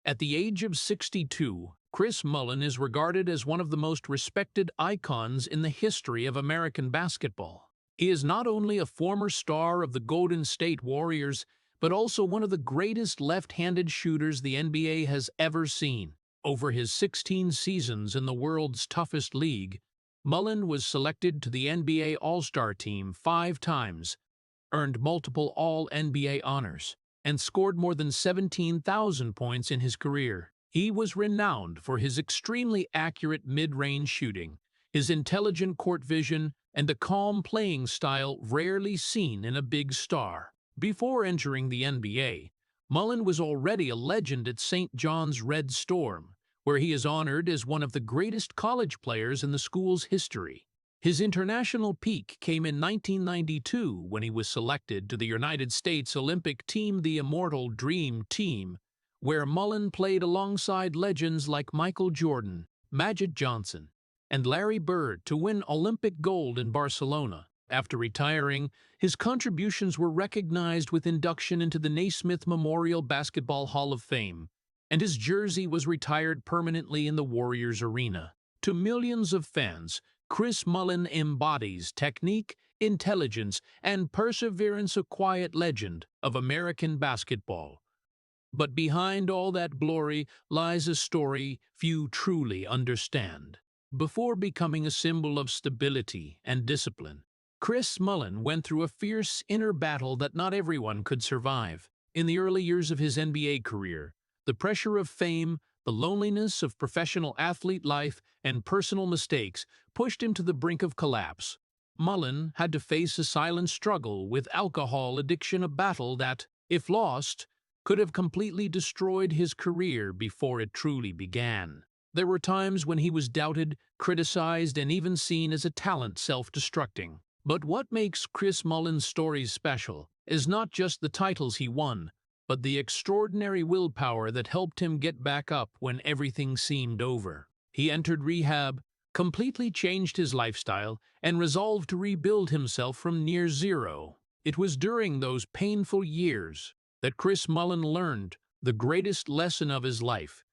At the age of 62, Chris Mullin is regarded as one of the most respected icons in the history of American basketball. He is not only a former star of the Golden State Warriors, but also one of the greatest left-handed shooters the NBA has ever seen. Over his 16 seasons in the world's toughest league, Mullin was selected to the NBA All-Star team 5 times, earned multiple All-NBA honors, and scored more than 17,000 points in his career. He was renowned for his extremely accurate mid-range shooting, his intelligent court vision, and a calm playing style rarely seen in a big star. Before entering the NBA, Mullin was already a legend at St. John's Red Storm, where he is honored as one of the greatest college players in the school's history. His international peak came in 1992 when he was selected to the United States Olympic team, the Immortal Dream Team, where Mullin played alongside legends like Michael Jordan, Magic Johnson, and Larry Bird to win Olympic gold in Barcelona. After retiring, his contributions were recognized with induction into the Naismith Memorial Basketball Hall of Fame, and his jersey was retired permanently in the Warriors Arena. To millions of fans, Chris Mullin embodies technique, intelligence, and perseverance, a quiet legend of American basketball. But behind all that glory lies a story few truly understand. Before becoming a symbol of stability and discipline, Chris Mullin went through a fierce inner battle that not everyone could survive. In the early years of his NBA career, the pressure of fame, the loneliness of professional athlete life, and personal mistakes pushed him to the brink of collapse. Mullin had to face a silent struggle with alcohol addiction, a battle that, if lost, could have completely destroyed his career before it truly began. There were times when he was doubted, criticized, and even seen as a talent self-destructing. But what makes Chris Mullin's story special is not just the titles he won, but the extraordinary willpower that helped him get back up when everything seemed over. He entered rehab, completely changed his lifestyle, and resolved to rebuild himself from near zero. It was during those painful years that Chris Mullin learned the greatest lesson of his life.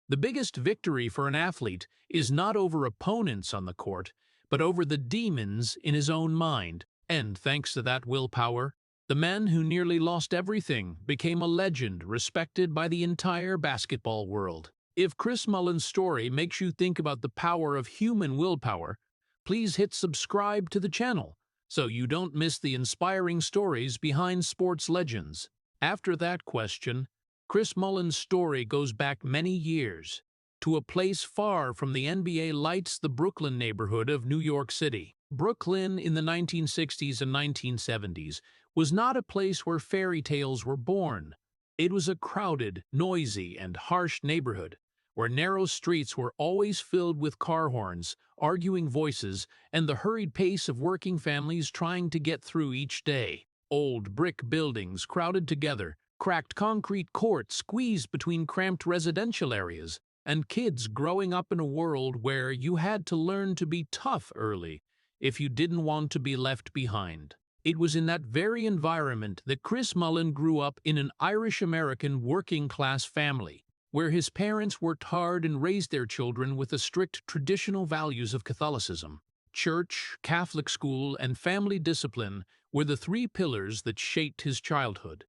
The biggest victory for an athlete is not over opponents on the court, but over the demons in his own mind. And thanks to that willpower, the man who nearly lost everything became a legend respected by the entire basketball world. If Chris Mullin's story makes you think about the power of human willpower, please hit subscribe to the channel so you don't miss the inspiring stories behind sports legends. After that question, Chris Mullin's story goes back many years to a place far from the NBA lights, the Brooklyn neighborhood of New York City. Brooklyn in the 1960s and 1970s was not a place where fairy tales were born. It was a crowded, noisy, and harsh neighborhood where narrow streets were always filled with car horns, arguing voices, and the hurried pace of working families trying to get through each day. Old brick buildings crowded together, cracked concrete courts squeezed between cramped residential areas, and kids growing up in a world where you had to learn to be tough early if you didn't want to be left behind. It was in that very environment that Chris Mullin grew up, in an Irish-American working-class family, where his parents worked hard and raised their children with the strict traditional values of Catholicism. Church, Catholic school, and family discipline were the 3 pillars that shaped his childhood.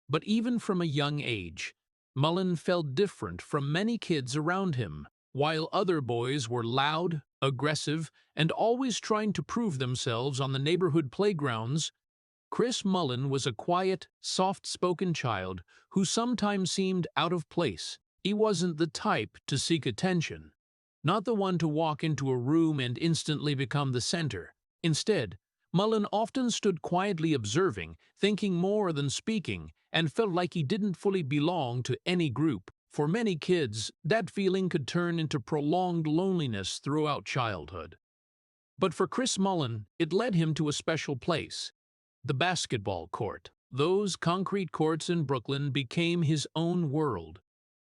But even from a young age, Mullin felt different from many kids around him. While other boys were loud, aggressive, and always trying to prove themselves on the neighborhood playgrounds, Chris Mullin was a quiet, soft-spoken child who sometimes seemed out of place. He wasn't the type to seek attention, not the one to walk into a room and instantly become the center. Instead, Mullin often stood quietly observing, thinking more than speaking, and felt like he didn't fully belong to any group. For many kids, that feeling could turn into prolonged loneliness throughout childhood. But for Chris Mullin, it led him to a special place: the basketball court. Those concrete courts in Brooklyn became his own world.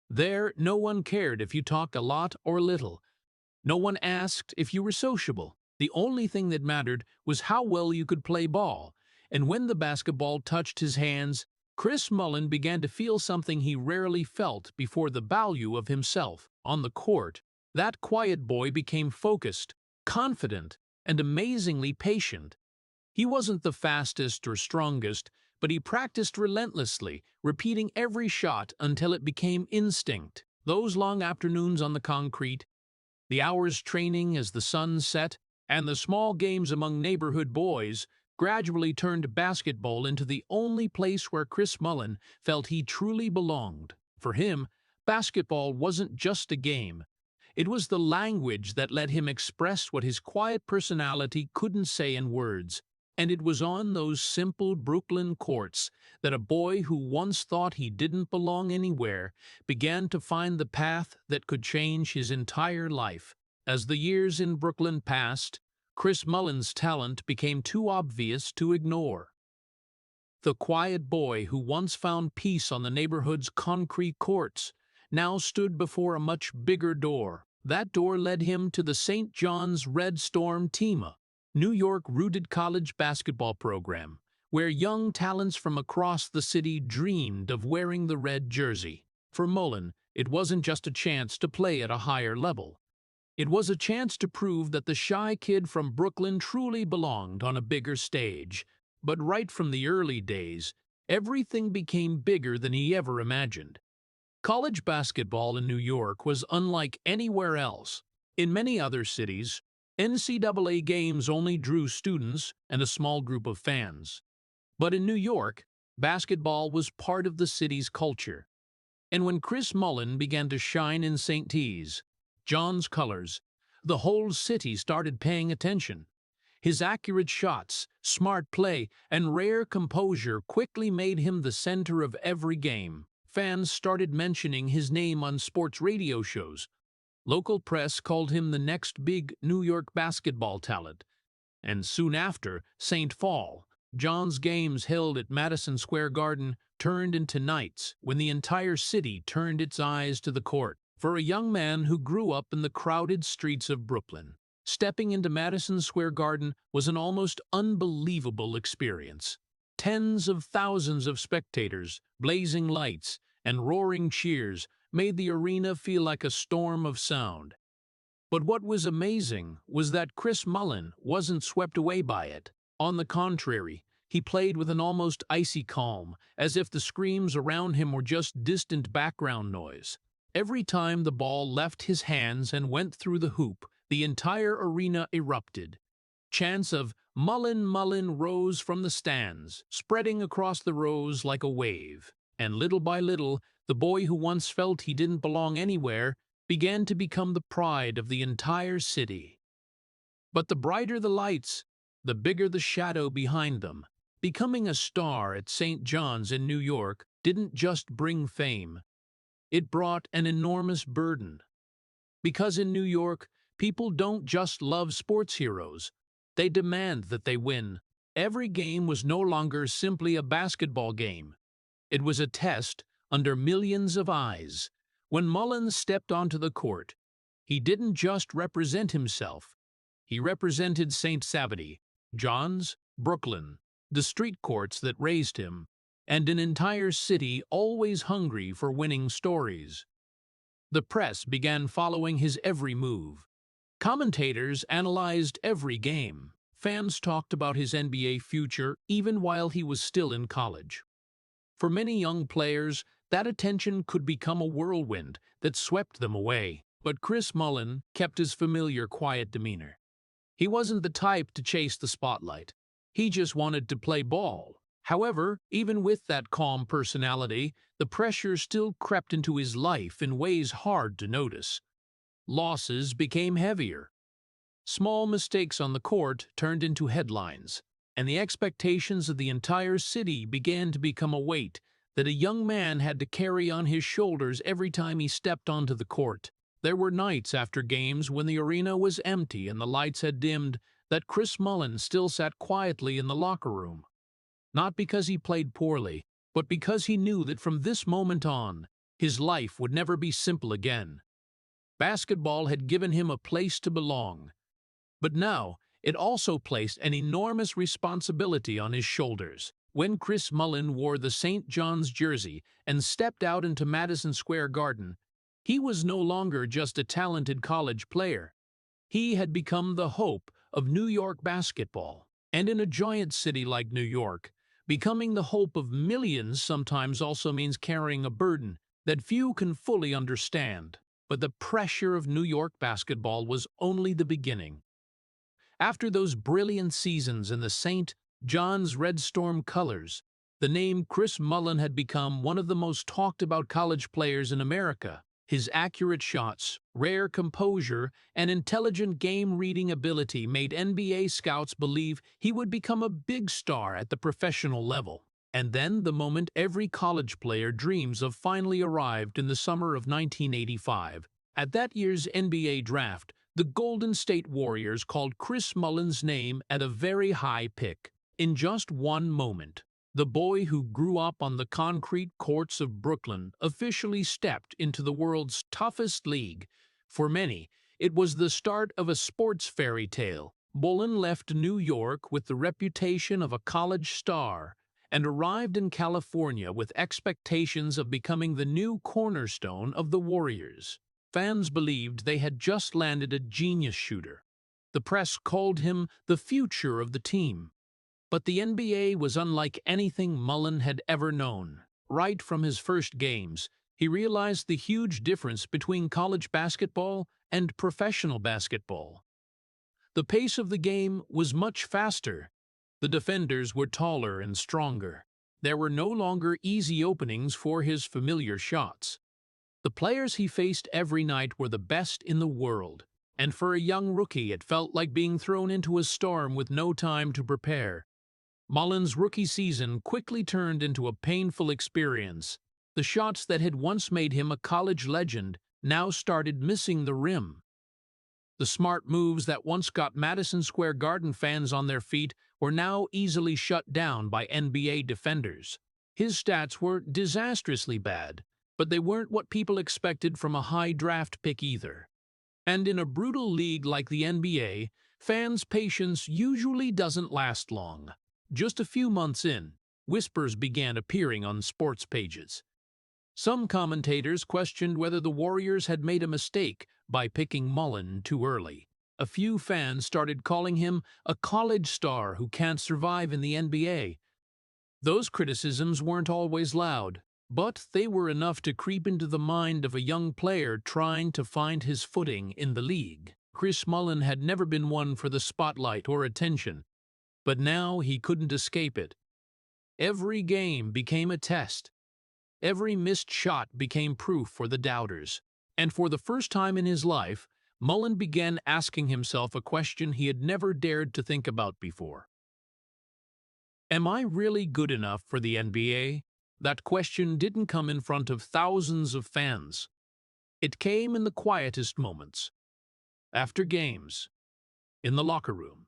There, no one cared if you talked a lot or little. No one asked if you were sociable. The only thing that mattered was how well you could play ball, and when the basketball touched his hands, Chris Mullin began to feel something he rarely felt before: the value of himself. On the court, that quiet boy became focused, confident, and amazingly patient. He wasn't the fastest or strongest, but he practiced relentlessly, repeating every shot until it became instinct. Those long afternoons on the concrete, the hours training as the sun set, and the small games among neighborhood boys gradually turned basketball into the only place where Chris Mullin felt he truly belonged. For him, basketball wasn't just a game. It was the language that let him express what his quiet personality couldn't say in words. And it was on those simple Brooklyn courts that a boy who once thought he didn't belong anywhere began to find the path that could change his entire life. As the years in Brooklyn passed, Chris Mullin's talent became too obvious to ignore. The quiet boy who once found peace on the neighborhood's concrete courts now stood before a much bigger door. That door led him to the St. John's Red Storm team, New York-rooted college basketball program, where young talents from across the city dreamed of wearing the red jersey. For Mullin, it wasn't just a chance to play at a higher level. It was a chance to prove that the shy kid from Brooklyn truly belonged on a bigger stage. But right from the early days, everything became bigger than he ever imagined. College basketball in New York was unlike anywhere else. In many other cities, NCAA games only drew students and a small group of fans. But in New York, basketball was part of the city's culture. And when Chris Mullin began to shine in St. John's colors, the whole city started paying attention. His accurate shots, smart play, and rare composure quickly made him the center of every game. Fans started mentioning his name on sports radio shows. Local press called him the next big New York basketball talent. And soon after, St. John's games held at Madison Square Garden turned into nights when the entire city turned its eyes to the court. For a young man who grew up in the crowded streets of Brooklyn, stepping into Madison Square Garden was an almost unbelievable experience. Tens of thousands of spectators, blazing lights, and roaring cheers made the arena feel like a storm of sound. But what was amazing was that Chris Mullin wasn't swept away by it. On the contrary, he played with an almost icy calm, as if the screams around him were just distant background noise. Every time the ball left his hands and went through the hoop, the entire arena erupted. Chants of "Mullin, Mullin" rose from the stands, spreading across the rows like a wave. And little by little, the boy who once felt he didn't belong anywhere began to become the pride of the entire city. But the brighter the lights, the bigger the shadow behind them. Becoming a star at St. John's in New York didn't just bring fame. It brought an enormous burden. Because in New York, people don't just love sports heroes. They demand that they win. Every game was no longer simply a basketball game. It was a test under millions of eyes. When Mullin stepped onto the court, he didn't just represent himself. He represented St. John's, Brooklyn, the street courts that raised him, and an entire city always hungry for winning stories. The press began following his every move. Commentators analyzed every game. Fans talked about his NBA future even while he was still in college. For many young players, that attention could become a whirlwind that swept them away. But Chris Mullin kept his familiar quiet demeanor. He wasn't the type to chase the spotlight. He just wanted to play ball. However, even with that calm personality, the pressure still crept into his life in ways hard to notice. Losses became heavier. Small mistakes on the court turned into headlines, and the expectations of the entire city began to become a weight that a young man had to carry on his shoulders every time he stepped onto the court. There were nights after games when the arena was empty and the lights had dimmed that Chris Mullin still sat quietly in the locker room. Not because he played poorly, but because he knew that from this moment on, his life would never be simple again. Basketball had given him a place to belong, but now it also placed an enormous responsibility on his shoulders. When Chris Mullin wore the St. John's jersey and stepped out into Madison Square Garden, he was no longer just a talented college player. He had become the hope of New York basketball. And in a giant city like New York, becoming the hope of millions sometimes also means carrying a burden that few can fully understand. But the pressure of New York basketball was only the beginning. After those brilliant seasons in the St. John's Red Storm colors, the name Chris Mullin had become one of the most talked about college players in America. His accurate shots, rare composure, and intelligent game-reading ability made NBA scouts believe he would become a big star at the professional level. And then the moment every college player dreams of finally arrived in the summer of 1985. At that year's NBA draft, the Golden State Warriors called Chris Mullin's name at a very high pick. In just one moment, the boy who grew up on the concrete courts of Brooklyn officially stepped into the world's toughest league. For many, it was the start of a sports fairy tale. Mullin left New York with the reputation of a college star and arrived in California with expectations of becoming the new cornerstone of the Warriors. Fans believed they had just landed a genius shooter. The press called him the future of the team. But the NBA was unlike anything Mullin had ever known. Right from his first games, he realized the huge difference between college basketball and professional basketball. The pace of the game was much faster. The defenders were taller and stronger. There were no longer easy openings for his familiar shots. The players he faced every night were the best in the world, and for a young rookie it felt like being thrown into a storm with no time to prepare. Mullin's rookie season quickly turned into a painful experience. The shots that had once made him a college legend now started missing the rim. The smart moves that once got Madison Square Garden fans on their feet were now easily shut down by NBA defenders. His stats were disastrously bad, but they weren't what people expected from a high draft pick either. And in a brutal league like the NBA, fans' patience usually doesn't last long. Just a few months in, whispers began appearing on sports pages. Some commentators questioned whether the Warriors had made a mistake by picking Mullin too early. A few fans started calling him a college star who can't survive in the NBA. Those criticisms weren't always loud, but they were enough to creep into the mind of a young player trying to find his footing in the league. Chris Mullin had never been one for the spotlight or attention, but now he couldn't escape it. Every game became a test. Every missed shot became proof for the doubters. And for the first time in his life, Mullin began asking himself a question he had never dared to think about before. Am I really good enough for the NBA? That question didn't come in front of thousands of fans. It came in the quietest moments. After games, in the locker room,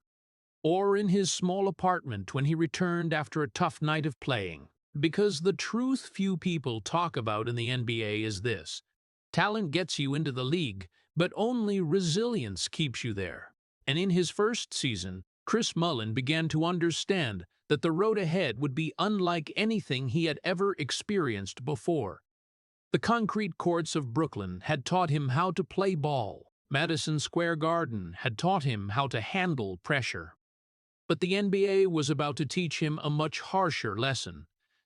or in his small apartment when he returned after a tough night of playing. Because the truth few people talk about in the NBA is this: talent gets you into the league, but only resilience keeps you there. And in his first season, Chris Mullin began to understand that the road ahead would be unlike anything he had ever experienced before. The concrete courts of Brooklyn had taught him how to play ball. Madison Square Garden had taught him how to handle pressure. But the NBA was about to teach him a much harsher lesson.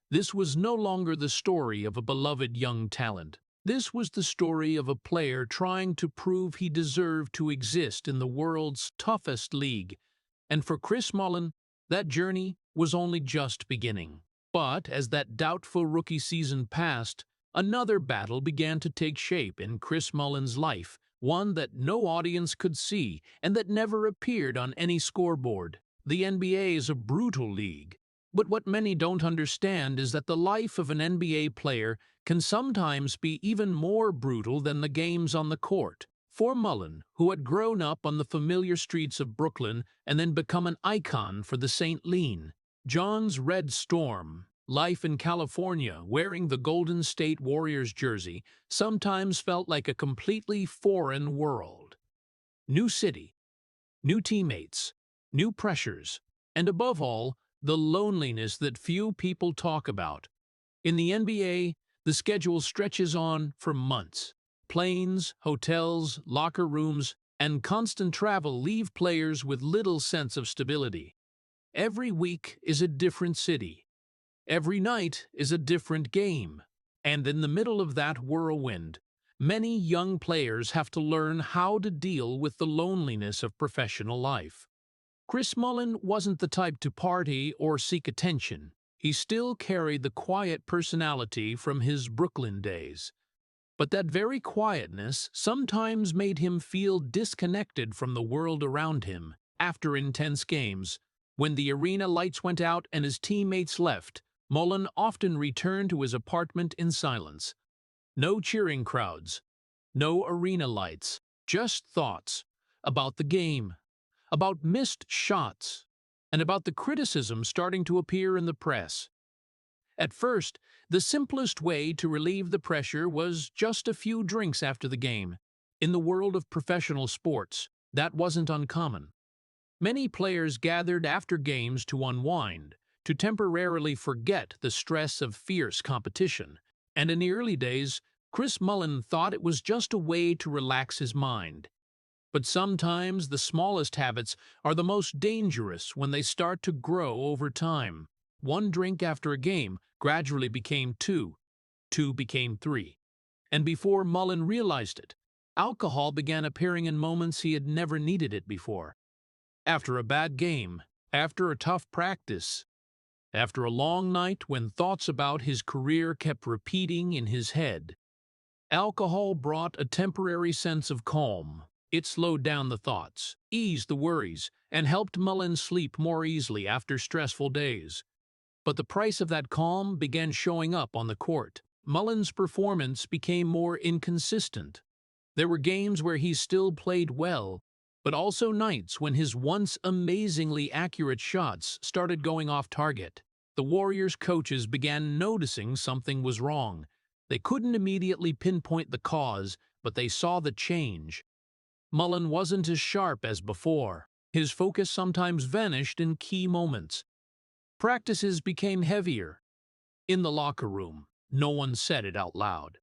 This was no longer the story of a beloved young talent. This was the story of a player trying to prove he deserved to exist in the world's toughest league. And for Chris Mullin, that journey was only just beginning. But as that doubtful rookie season passed, another battle began to take shape in Chris Mullin's life, one that no audience could see and that never appeared on any scoreboard. The NBA is a brutal league, but what many don't understand is that the life of an NBA player can sometimes be even more brutal than the games on the court. For Mullin, who had grown up on the familiar streets of Brooklyn and then become an icon for the St. John's Red Storm, life in California wearing the Golden State Warriors jersey sometimes felt like a completely foreign world. New city, new teammates, new pressures, and above all, the loneliness that few people talk about. In the NBA, the schedule stretches on for months. Planes, hotels, locker rooms, and constant travel leave players with little sense of stability. Every week is a different city. Every night is a different game. And in the middle of that whirlwind, many young players have to learn how to deal with the loneliness of professional life. Chris Mullin wasn't the type to party or seek attention. He still carried the quiet personality from his Brooklyn days. But that very quietness sometimes made him feel disconnected from the world around him. After intense games, when the arena lights went out and his teammates left, Mullin often returned to his apartment in silence. No cheering crowds, no arena lights, just thoughts about the game, about missed shots, and about the criticism starting to appear in the press. At first, the simplest way to relieve the pressure was just a few drinks after the game. In the world of professional sports, that wasn't uncommon. Many players gathered after games to unwind, to temporarily forget the stress of fierce competition, and in the early days, Chris Mullin thought it was just a way to relax his mind. But sometimes the smallest habits are the most dangerous when they start to grow over time. One drink after a game gradually became two, two became three. And before Mullin realized it, alcohol began appearing in moments he had never needed it before. After a bad game, after a tough practice, after a long night when thoughts about his career kept repeating in his head, alcohol brought a temporary sense of calm. It slowed down the thoughts, eased the worries, and helped Mullin sleep more easily after stressful days. But the price of that calm began showing up on the court. Mullin's performance became more inconsistent. There were games where he still played well, but also nights when his once amazingly accurate shots started going off target. The Warriors' coaches began noticing something was wrong. They couldn't immediately pinpoint the cause, but they saw the change. Mullin wasn't as sharp as before. His focus sometimes vanished in key moments. Practices became heavier. In the locker room, no one said it out loud.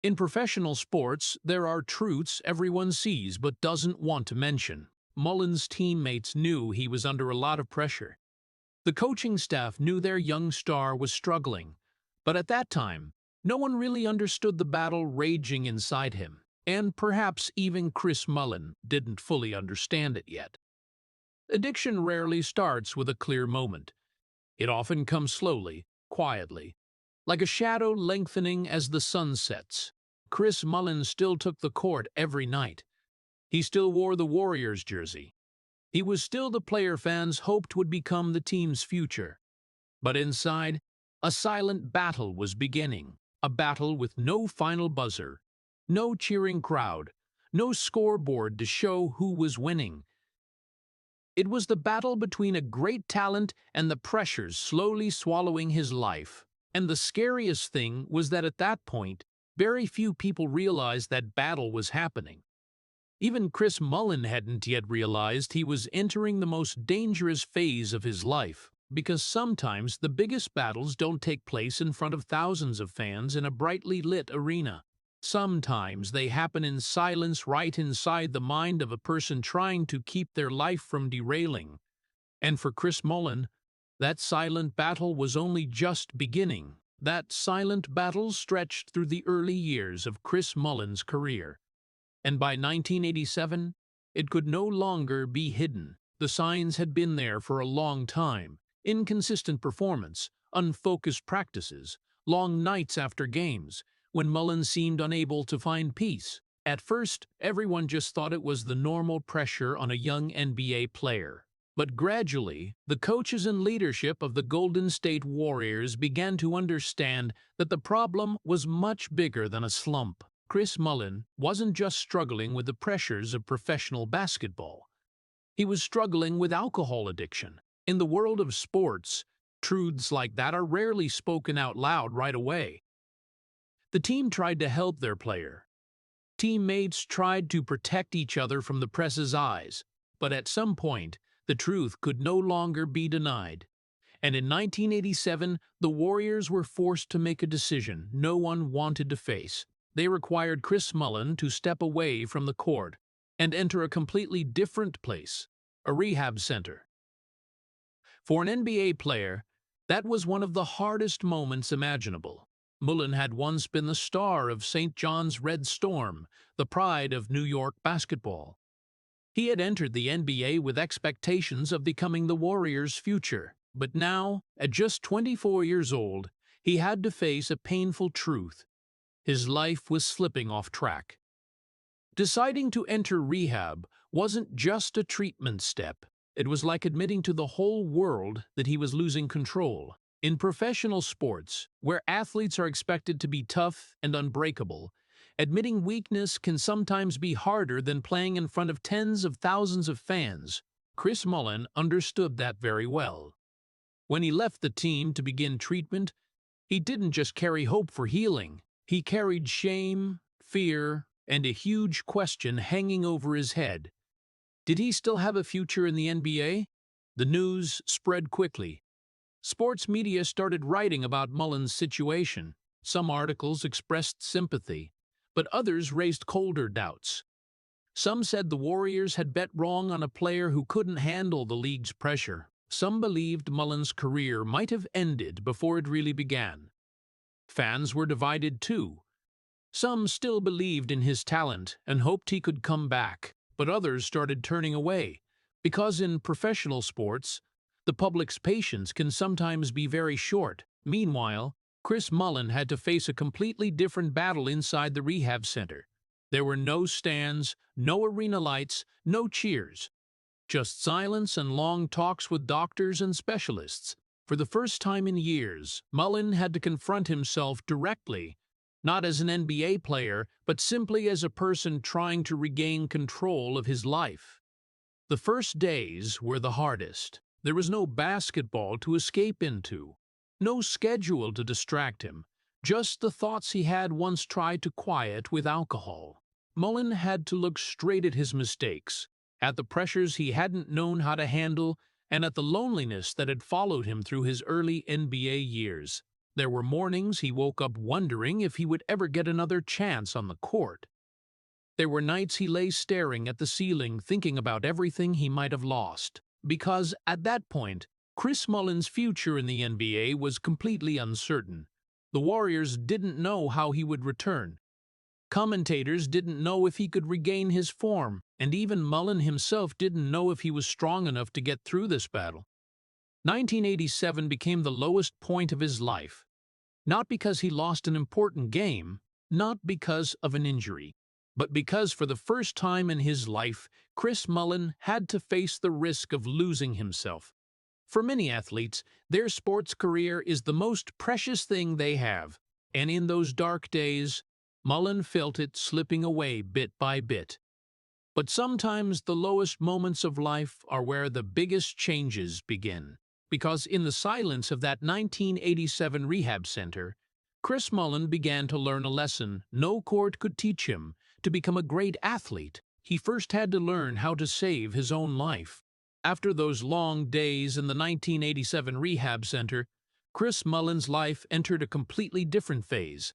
In professional sports, there are truths everyone sees but doesn't want to mention. Mullin's teammates knew he was under a lot of pressure. The coaching staff knew their young star was struggling, but at that time, no one really understood the battle raging inside him, and perhaps even Chris Mullin didn't fully understand it yet. Addiction rarely starts with a clear moment. It often comes slowly, quietly, like a shadow lengthening as the sun sets. Chris Mullin still took the court every night. He still wore the Warriors jersey. He was still the player fans hoped would become the team's future. But inside, a silent battle was beginning, a battle with no final buzzer, no cheering crowd, no scoreboard to show who was winning. It was the battle between a great talent and the pressures slowly swallowing his life. And the scariest thing was that at that point, very few people realized that battle was happening. Even Chris Mullin hadn't yet realized he was entering the most dangerous phase of his life, because sometimes the biggest battles don't take place in front of thousands of fans in a brightly lit arena. Sometimes they happen in silence right inside the mind of a person trying to keep their life from derailing. And for Chris Mullin, that silent battle was only just beginning. That silent battle stretched through the early years of Chris Mullin's career. And by 1987, it could no longer be hidden. The signs had been there for a long time. Inconsistent performance, unfocused practices, long nights after games, when Mullin seemed unable to find peace. At first, everyone just thought it was the normal pressure on a young NBA player. But gradually, the coaches and leadership of the Golden State Warriors began to understand that the problem was much bigger than a slump. Chris Mullin wasn't just struggling with the pressures of professional basketball. He was struggling with alcohol addiction. In the world of sports, truths like that are rarely spoken out loud right away. The team tried to help their player. Teammates tried to protect each other from the press's eyes, but at some point, the truth could no longer be denied. And in 1987, the Warriors were forced to make a decision no one wanted to face. They required Chris Mullin to step away from the court and enter a completely different place, a rehab center. For an NBA player, that was one of the hardest moments imaginable. Mullin had once been the star of St. John's Red Storm, the pride of New York basketball. He had entered the NBA with expectations of becoming the Warriors' future, but now, at just 24 years old, he had to face a painful truth. His life was slipping off track. Deciding to enter rehab wasn't just a treatment step. It was like admitting to the whole world that he was losing control. In professional sports, where athletes are expected to be tough and unbreakable, admitting weakness can sometimes be harder than playing in front of tens of thousands of fans. Chris Mullin understood that very well. When he left the team to begin treatment, he didn't just carry hope for healing. He carried shame, fear, and a huge question hanging over his head. Did he still have a future in the NBA? The news spread quickly. Sports media started writing about Mullin's situation. Some articles expressed sympathy, but others raised colder doubts. Some said the Warriors had bet wrong on a player who couldn't handle the league's pressure. Some believed Mullin's career might have ended before it really began. Fans were divided too. Some still believed in his talent and hoped he could come back, but others started turning away, because in professional sports, the public's patience can sometimes be very short. Meanwhile, Chris Mullin had to face a completely different battle inside the rehab center. There were no stands, no arena lights, no cheers. Just silence and long talks with doctors and specialists. For the first time in years, Mullin had to confront himself directly, not as an NBA player, but simply as a person trying to regain control of his life. The first days were the hardest. There was no basketball to escape into, no schedule to distract him, just the thoughts he had once tried to quiet with alcohol. Mullin had to look straight at his mistakes, at the pressures he hadn't known how to handle, and at the loneliness that had followed him through his early NBA years. There were mornings he woke up wondering if he would ever get another chance on the court. There were nights he lay staring at the ceiling, thinking about everything he might have lost. Because, at that point, Chris Mullin's future in the NBA was completely uncertain. The Warriors didn't know how he would return. Commentators didn't know if he could regain his form, and even Mullin himself didn't know if he was strong enough to get through this battle. 1987 became the lowest point of his life. Not because he lost an important game, not because of an injury, but because for the first time in his life, Chris Mullin had to face the risk of losing himself. For many athletes, their sports career is the most precious thing they have, and in those dark days, Mullin felt it slipping away bit by bit. But sometimes the lowest moments of life are where the biggest changes begin. Because in the silence of that 1987 rehab center, Chris Mullin began to learn a lesson no court could teach him. To become a great athlete, he first had to learn how to save his own life. After those long days in the 1987 rehab center, Chris Mullin's life entered a completely different phase.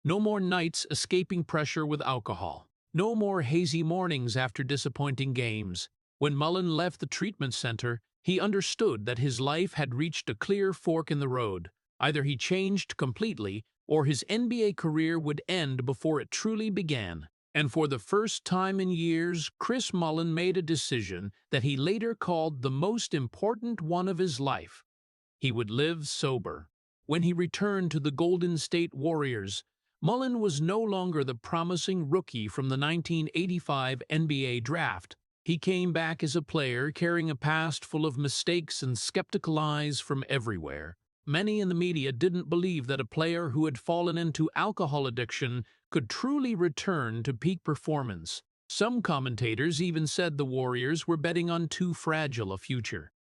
No more nights escaping pressure with alcohol. No more hazy mornings after disappointing games. When Mullin left the treatment center, he understood that his life had reached a clear fork in the road. Either he changed completely, or his NBA career would end before it truly began. And for the first time in years, Chris Mullin made a decision that he later called the most important one of his life. He would live sober. When he returned to the Golden State Warriors, Mullin was no longer the promising rookie from the 1985 NBA draft. He came back as a player carrying a past full of mistakes and skeptical eyes from everywhere. Many in the media didn't believe that a player who had fallen into alcohol addiction could truly return to peak performance. Some commentators even said the Warriors were betting on too fragile a future.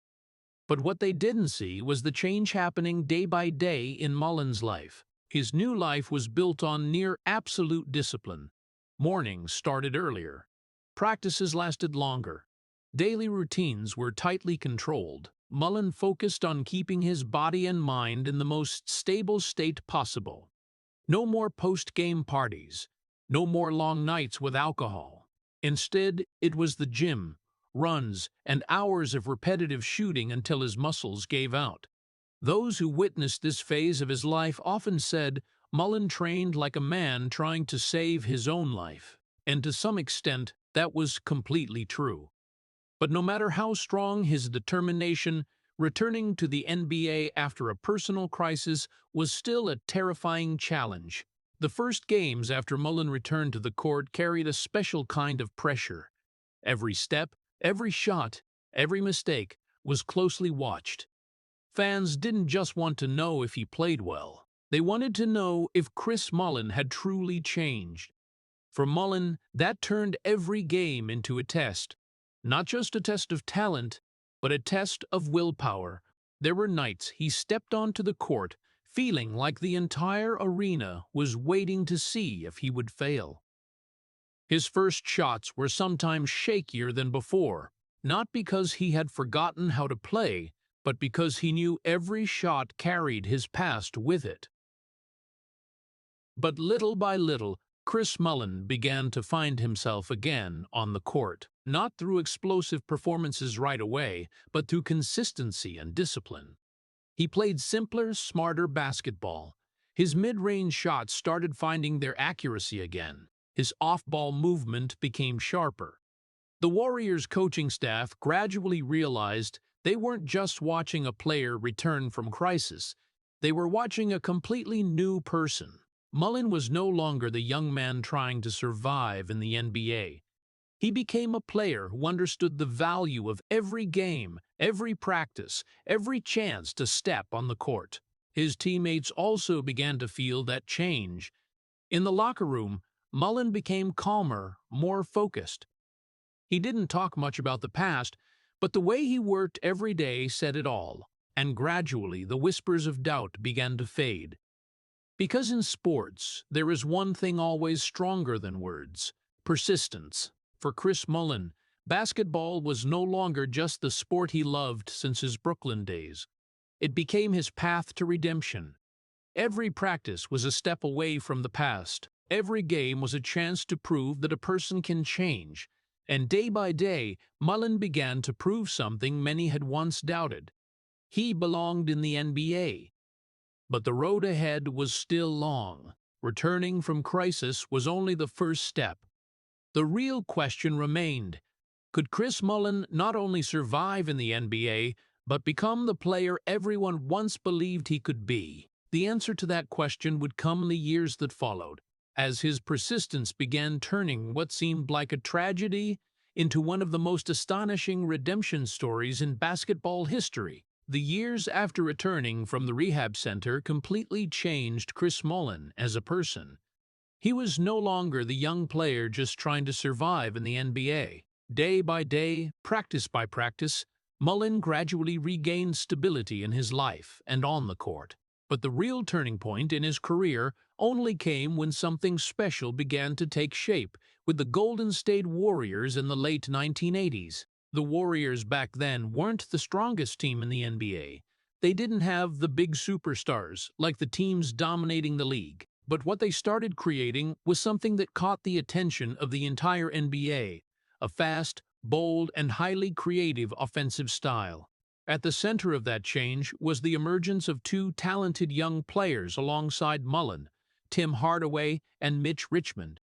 But what they didn't see was the change happening day by day in Mullin's life. His new life was built on near absolute discipline. Mornings started earlier. Practices lasted longer. Daily routines were tightly controlled. Mullin focused on keeping his body and mind in the most stable state possible. No more post-game parties, no more long nights with alcohol. Instead, it was the gym, runs, and hours of repetitive shooting until his muscles gave out. Those who witnessed this phase of his life often said Mullin trained like a man trying to save his own life, and to some extent that was completely true. But no matter how strong his determination, returning to the NBA after a personal crisis was still a terrifying challenge. The first games after Mullin returned to the court carried a special kind of pressure. Every step, every shot, every mistake was closely watched. Fans didn't just want to know if he played well. They wanted to know if Chris Mullin had truly changed. For Mullin, that turned every game into a test. Not just a test of talent, but a test of willpower. There were nights he stepped onto the court feeling like the entire arena was waiting to see if he would fail. His first shots were sometimes shakier than before, not because he had forgotten how to play, but because he knew every shot carried his past with it. But little by little, Chris Mullin began to find himself again on the court, not through explosive performances right away, but through consistency and discipline. He played simpler, smarter basketball. His mid-range shots started finding their accuracy again. His off-ball movement became sharper. The Warriors' coaching staff gradually realized they weren't just watching a player return from crisis. They were watching a completely new person. Mullin was no longer the young man trying to survive in the NBA. He became a player who understood the value of every game, every practice, every chance to step on the court. His teammates also began to feel that change. In the locker room, Mullin became calmer, more focused. He didn't talk much about the past, but the way he worked every day said it all, and gradually the whispers of doubt began to fade. Because in sports, there is one thing always stronger than words: persistence. For Chris Mullin, basketball was no longer just the sport he loved since his Brooklyn days. It became his path to redemption. Every practice was a step away from the past. Every game was a chance to prove that a person can change. And day by day, Mullin began to prove something many had once doubted. He belonged in the NBA. But the road ahead was still long. Returning from crisis was only the first step. The real question remained: could Chris Mullin not only survive in the NBA, but become the player everyone once believed he could be? The answer to that question would come in the years that followed, as his persistence began turning what seemed like a tragedy into one of the most astonishing redemption stories in basketball history. The years after returning from the rehab center completely changed Chris Mullin as a person. He was no longer the young player just trying to survive in the NBA. Day by day, practice by practice, Mullin gradually regained stability in his life and on the court. But the real turning point in his career only came when something special began to take shape with the Golden State Warriors in the late 1980s. The Warriors back then weren't the strongest team in the NBA. They didn't have the big superstars like the teams dominating the league. But what they started creating was something that caught the attention of the entire NBA: a fast, bold, and highly creative offensive style. At the center of that change was the emergence of two talented young players alongside Mullin: Tim Hardaway and Mitch Richmond.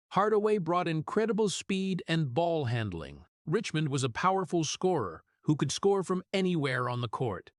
Hardaway brought incredible speed and ball handling. Richmond was a powerful scorer who could score from anywhere on the court.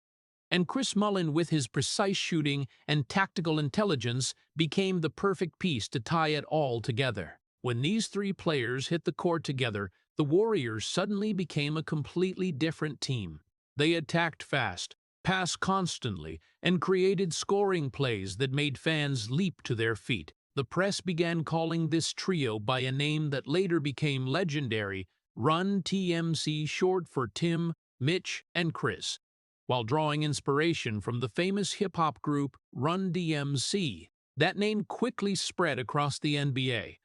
And Chris Mullin, with his precise shooting and tactical intelligence, became the perfect piece to tie it all together. When these three players hit the court together, the Warriors suddenly became a completely different team. They attacked fast, passed constantly, and created scoring plays that made fans leap to their feet. The press began calling this trio by a name that later became legendary: Run TMC, short for Tim, Mitch, and Chris, while drawing inspiration from the famous hip-hop group Run DMC. That name quickly spread across the NBA,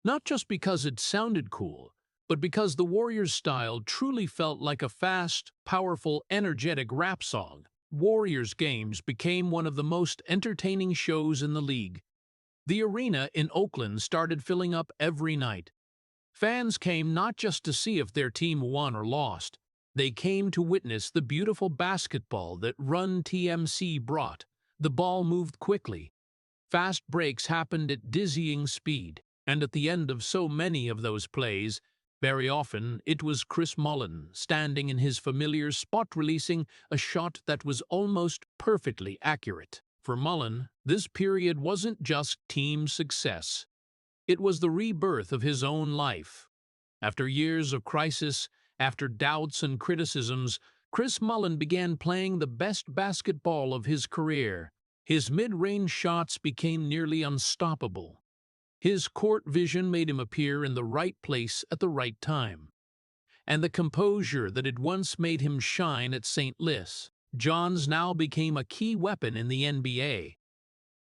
not just because it sounded cool, but because the Warriors' style truly felt like a fast, powerful, energetic rap song. Warriors games became one of the most entertaining shows in the league. The arena in Oakland started filling up every night. Fans came not just to see if their team won or lost. They came to witness the beautiful basketball that Run TMC brought. The ball moved quickly. Fast breaks happened at dizzying speed, and at the end of so many of those plays, very often it was Chris Mullin standing in his familiar spot releasing a shot that was almost perfectly accurate. For Mullin, this period wasn't just team success. It was the rebirth of his own life. After years of crisis, after doubts and criticisms, Chris Mullin began playing the best basketball of his career. His mid-range shots became nearly unstoppable. His court vision made him appear in the right place at the right time. And the composure that had once made him shine at St. John's now became a key weapon in the NBA.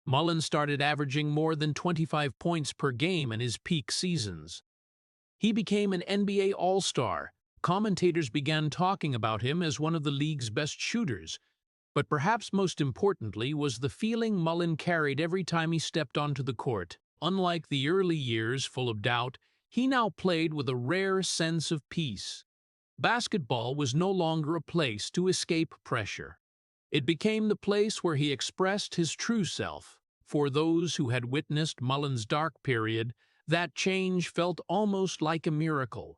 Mullin started averaging more than 25 points per game in his peak seasons. He became an NBA All-Star. Commentators began talking about him as one of the league's best shooters. But perhaps most importantly was the feeling Mullin carried every time he stepped onto the court. Unlike the early years full of doubt, he now played with a rare sense of peace. Basketball was no longer a place to escape pressure. It became the place where he expressed his true self. For those who had witnessed Mullin's dark period, that change felt almost like a miracle.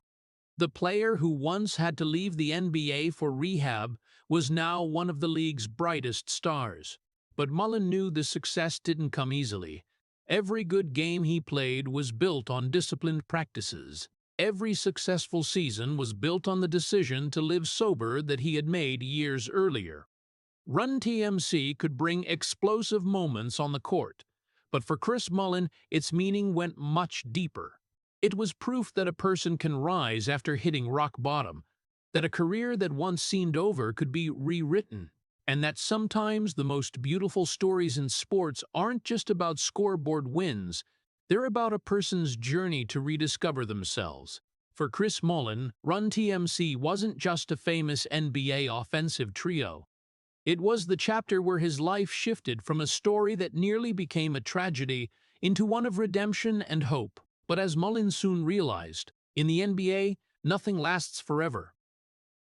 The player who once had to leave the NBA for rehab was now one of the league's brightest stars. But Mullin knew the success didn't come easily. Every good game he played was built on disciplined practices. Every successful season was built on the decision to live sober that he had made years earlier. Run TMC could bring explosive moments on the court, but for Chris Mullin, its meaning went much deeper. It was proof that a person can rise after hitting rock bottom, that a career that once seemed over could be rewritten, and that sometimes the most beautiful stories in sports aren't just about scoreboard wins, they're about a person's journey to rediscover themselves. For Chris Mullin, Run TMC wasn't just a famous NBA offensive trio. It was the chapter where his life shifted from a story that nearly became a tragedy into one of redemption and hope. But as Mullin soon realized, in the NBA, nothing lasts forever.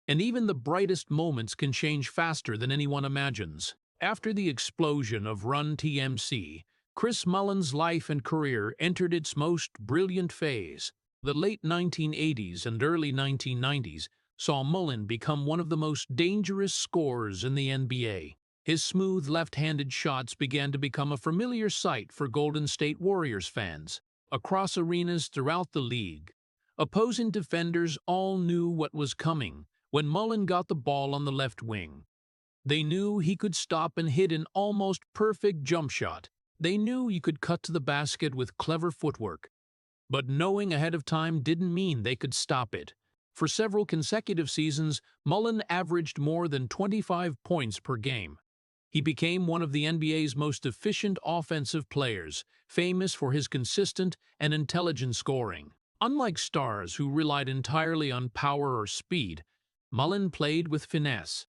And even the brightest moments can change faster than anyone imagines. After the explosion of Run TMC, Chris Mullin's life and career entered its most brilliant phase. The late 1980s and early 1990s saw Mullin become one of the most dangerous scorers in the NBA. His smooth left-handed shots began to become a familiar sight for Golden State Warriors fans. Across arenas throughout the league, opposing defenders all knew what was coming when Mullin got the ball on the left wing. They knew he could stop and hit an almost perfect jump shot. They knew he could cut to the basket with clever footwork. But knowing ahead of time didn't mean they could stop it. For several consecutive seasons, Mullin averaged more than 25 points per game. He became one of the NBA's most efficient offensive players, famous for his consistent and intelligent scoring. Unlike stars who relied entirely on power or speed, Mullin played with finesse.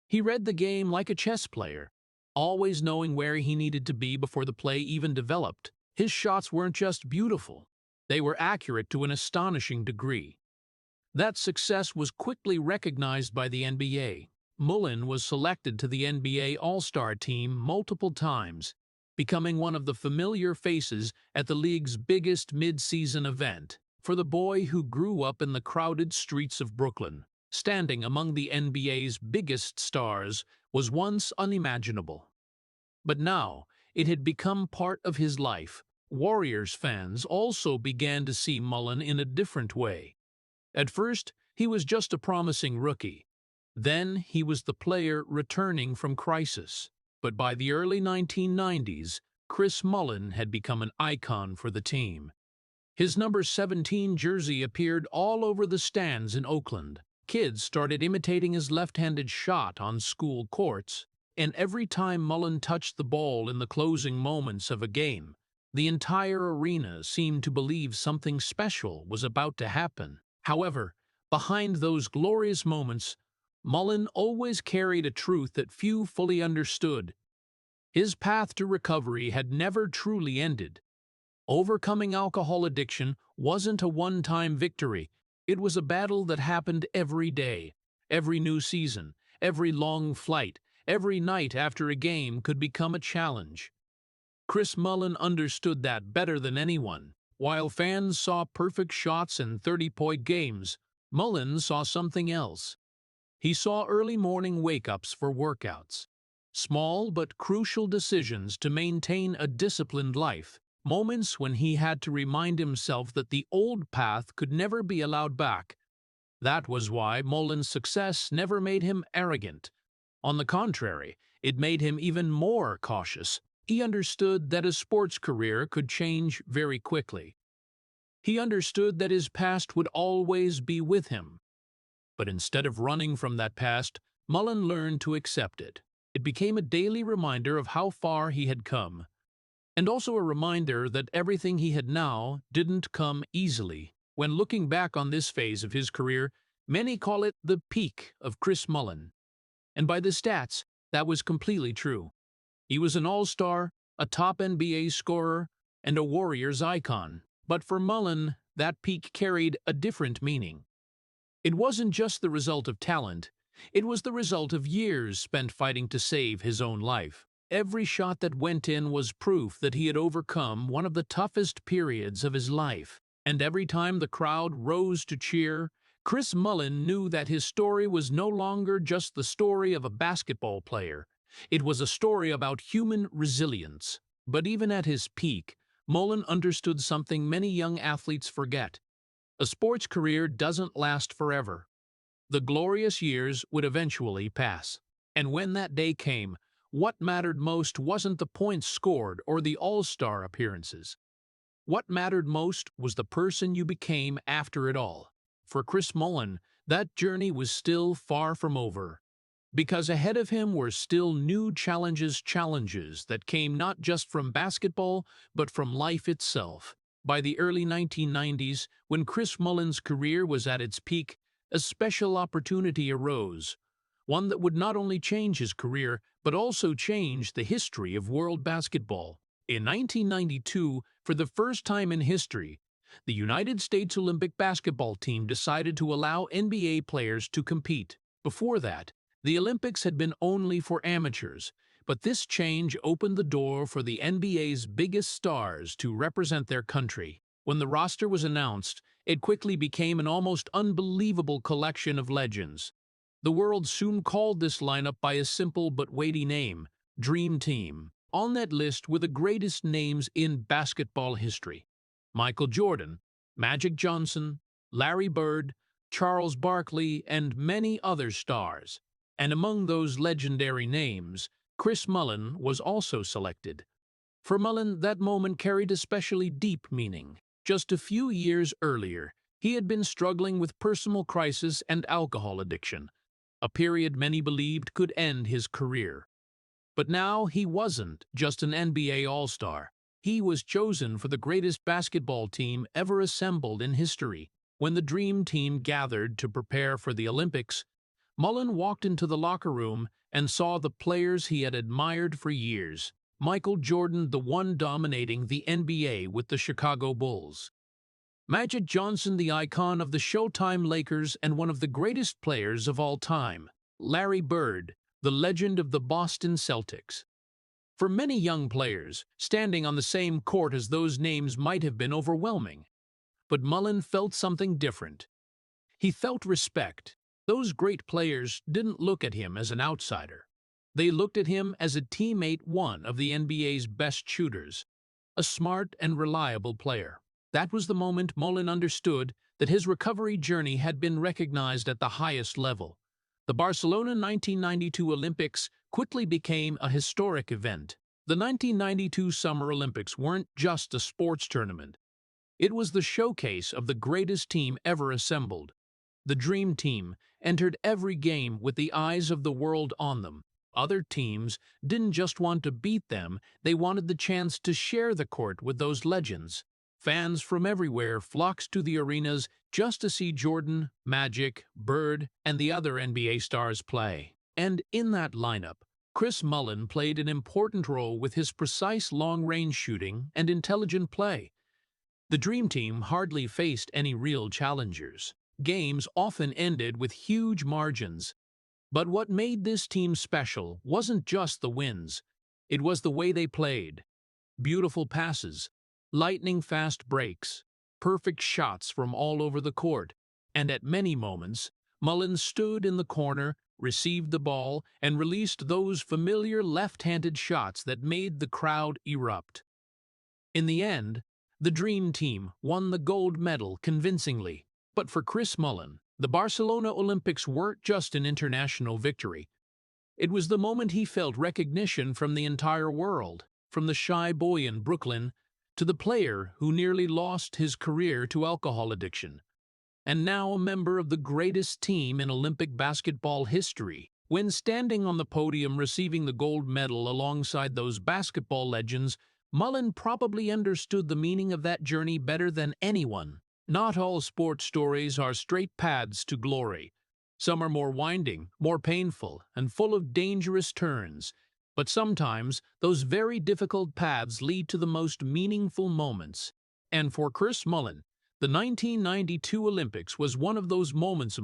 He read the game like a chess player, always knowing where he needed to be before the play even developed. His shots weren't just beautiful, they were accurate to an astonishing degree. That success was quickly recognized by the NBA. Mullin was selected to the NBA All-Star team multiple times, becoming one of the familiar faces at the league's biggest mid-season event. For the boy who grew up in the crowded streets of Brooklyn, standing among the NBA's biggest stars was once unimaginable. But now, it had become part of his life. Warriors fans also began to see Mullin in a different way. At first, he was just a promising rookie. Then he was the player returning from crisis. But by the early 1990s, Chris Mullin had become an icon for the team. His number 17 jersey appeared all over the stands in Oakland. Kids started imitating his left-handed shot on school courts, and every time Mullin touched the ball in the closing moments of a game, the entire arena seemed to believe something special was about to happen. However, behind those glorious moments, Mullin always carried a truth that few fully understood. His path to recovery had never truly ended. Overcoming alcohol addiction wasn't a one-time victory. It was a battle that happened every day. Every new season, every long flight, every night after a game could become a challenge. Chris Mullin understood that better than anyone. While fans saw perfect shots and 30-point games, Mullin saw something else. He saw early morning wake-ups for workouts, small but crucial decisions to maintain a disciplined life, moments when he had to remind himself that the old path could never be allowed back. That was why Mullin's success never made him arrogant. On the contrary, it made him even more cautious. He understood that a sports career could change very quickly. He understood that his past would always be with him. But instead of running from that past, Mullin learned to accept it. It became a daily reminder of how far he had come, and also a reminder that everything he had now didn't come easily. When looking back on this phase of his career, many call it the peak of Chris Mullin. And by the stats, that was completely true. He was an all-star, a top NBA scorer, and a Warriors icon. But for Mullin, that peak carried a different meaning. It wasn't just the result of talent, it was the result of years spent fighting to save his own life. Every shot that went in was proof that he had overcome one of the toughest periods of his life. And every time the crowd rose to cheer, Chris Mullin knew that his story was no longer just the story of a basketball player. It was a story about human resilience. But even at his peak, Mullin understood something many young athletes forget. A sports career doesn't last forever. The glorious years would eventually pass. And when that day came, what mattered most wasn't the points scored or the all-star appearances. What mattered most was the person you became after it all. For Chris Mullin, that journey was still far from over. Because ahead of him were still new challenges that came not just from basketball, but from life itself. By the early 1990s, when Chris Mullin's career was at its peak, a special opportunity arose, one that would not only change his career, but also change the history of world basketball. In 1992, for the first time in history, the United States Olympic basketball team decided to allow NBA players to compete. Before that, the Olympics had been only for amateurs, but this change opened the door for the NBA's biggest stars to represent their country. When the roster was announced, it quickly became an almost unbelievable collection of legends. The world soon called this lineup by a simple but weighty name, Dream Team. On that list were the greatest names in basketball history: Michael Jordan, Magic Johnson, Larry Bird, Charles Barkley, and many other stars. And among those legendary names, Chris Mullin was also selected. For Mullin, that moment carried especially deep meaning. Just a few years earlier, he had been struggling with personal crisis and alcohol addiction, a period many believed could end his career. But now he wasn't just an NBA All-Star. He was chosen for the greatest basketball team ever assembled in history. When the Dream Team gathered to prepare for the Olympics, Mullin walked into the locker room and saw the players he had admired for years. Michael Jordan, the one dominating the NBA with the Chicago Bulls. Magic Johnson, the icon of the Showtime Lakers and one of the greatest players of all time. Larry Bird, the legend of the Boston Celtics. For many young players, standing on the same court as those names might have been overwhelming. But Mullin felt something different. He felt respect. Those great players didn't look at him as an outsider. They looked at him as a teammate, one of the NBA's best shooters, a smart and reliable player. That was the moment Mullin understood that his recovery journey had been recognized at the highest level. The Barcelona 1992 Olympics quickly became a historic event. The 1992 Summer Olympics weren't just a sports tournament. It was the showcase of the greatest team ever assembled. The Dream Team entered every game with the eyes of the world on them. Other teams didn't just want to beat them, they wanted the chance to share the court with those legends. Fans from everywhere flocked to the arenas just to see Jordan, Magic, Bird, and the other NBA stars play. And in that lineup, Chris Mullin played an important role with his precise long-range shooting and intelligent play. The Dream Team hardly faced any real challengers. Games often ended with huge margins. But what made this team special wasn't just the wins. It was the way they played. Beautiful passes, lightning-fast breaks, perfect shots from all over the court, and at many moments, Mullin stood in the corner, received the ball, and released those familiar left-handed shots that made the crowd erupt. In the end, the Dream Team won the gold medal convincingly. But for Chris Mullin, the Barcelona Olympics weren't just an international victory. It was the moment he felt recognition from the entire world, from the shy boy in Brooklyn to the player who nearly lost his career to alcohol addiction, and now a member of the greatest team in Olympic basketball history. When standing on the podium receiving the gold medal alongside those basketball legends, Mullin probably understood the meaning of that journey better than anyone. Not all sports stories are straight paths to glory. Some are more winding, more painful, and full of dangerous turns. But sometimes, those very difficult paths lead to the most meaningful moments. And for Chris Mullin, the 1992 Olympics was one of those moments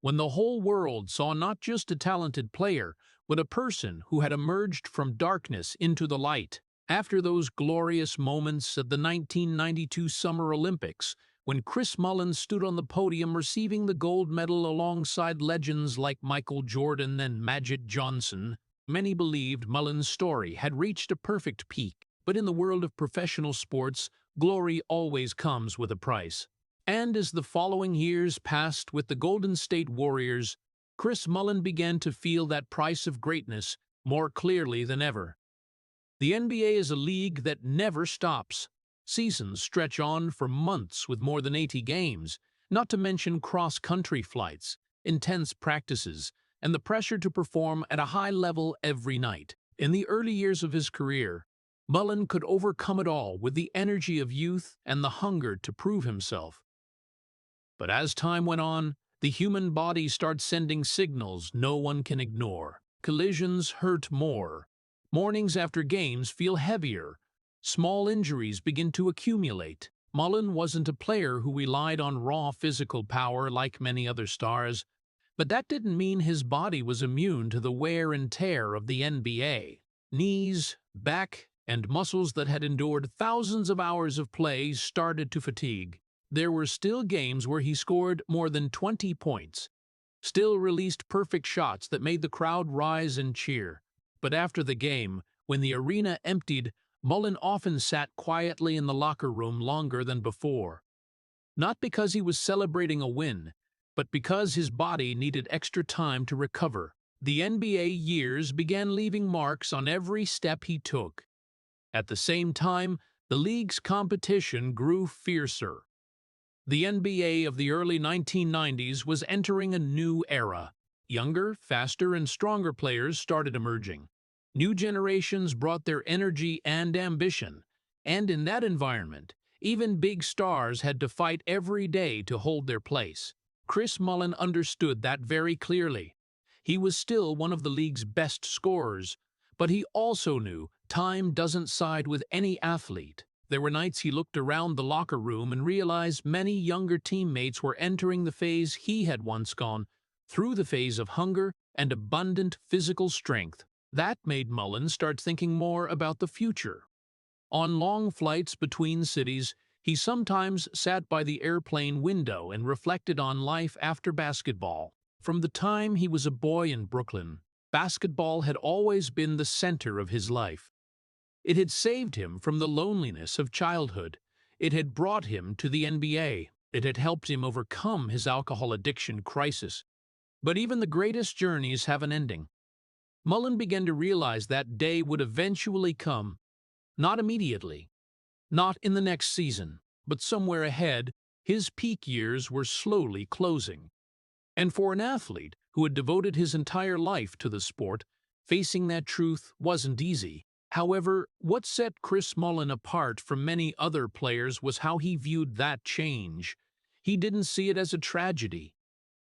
when the whole world saw not just a talented player, but a person who had emerged from darkness into the light. After those glorious moments at the 1992 Summer Olympics, when Chris Mullin stood on the podium receiving the gold medal alongside legends like Michael Jordan and Magic Johnson, many believed Mullin's story had reached a perfect peak. But in the world of professional sports, glory always comes with a price. And as the following years passed with the Golden State Warriors, Chris Mullin began to feel that price of greatness more clearly than ever. The NBA is a league that never stops. Seasons stretch on for months with more than 80 games, not to mention cross-country flights, intense practices, and the pressure to perform at a high level every night. In the early years of his career, Mullin could overcome it all with the energy of youth and the hunger to prove himself. But as time went on, the human body starts sending signals no one can ignore. Collisions hurt more. Mornings after games feel heavier. Small injuries begin to accumulate. Mullin wasn't a player who relied on raw physical power like many other stars, but that didn't mean his body was immune to the wear and tear of the NBA. Knees, back, and muscles that had endured thousands of hours of play started to fatigue. There were still games where he scored more than 20 points, still released perfect shots that made the crowd rise and cheer. But after the game, when the arena emptied, Mullin often sat quietly in the locker room longer than before. Not because he was celebrating a win, but because his body needed extra time to recover. The NBA years began leaving marks on every step he took. At the same time, the league's competition grew fiercer. The NBA of the early 1990s was entering a new era. Younger, faster, and stronger players started emerging. New generations brought their energy and ambition, and in that environment, even big stars had to fight every day to hold their place. Chris Mullin understood that very clearly. He was still one of the league's best scorers, but he also knew time doesn't side with any athlete. There were nights he looked around the locker room and realized many younger teammates were entering the phase he had once gone through, the phase of hunger and abundant physical strength. That made Mullin start thinking more about the future. On long flights between cities, he sometimes sat by the airplane window and reflected on life after basketball. From the time he was a boy in Brooklyn, basketball had always been the center of his life. It had saved him from the loneliness of childhood. It had brought him to the NBA. It had helped him overcome his alcohol addiction crisis. But even the greatest journeys have an ending. Mullin began to realize that day would eventually come. Not immediately, not in the next season, but somewhere ahead. His peak years were slowly closing. And for an athlete who had devoted his entire life to the sport, facing that truth wasn't easy. However, what set Chris Mullin apart from many other players was how he viewed that change. He didn't see it as a tragedy.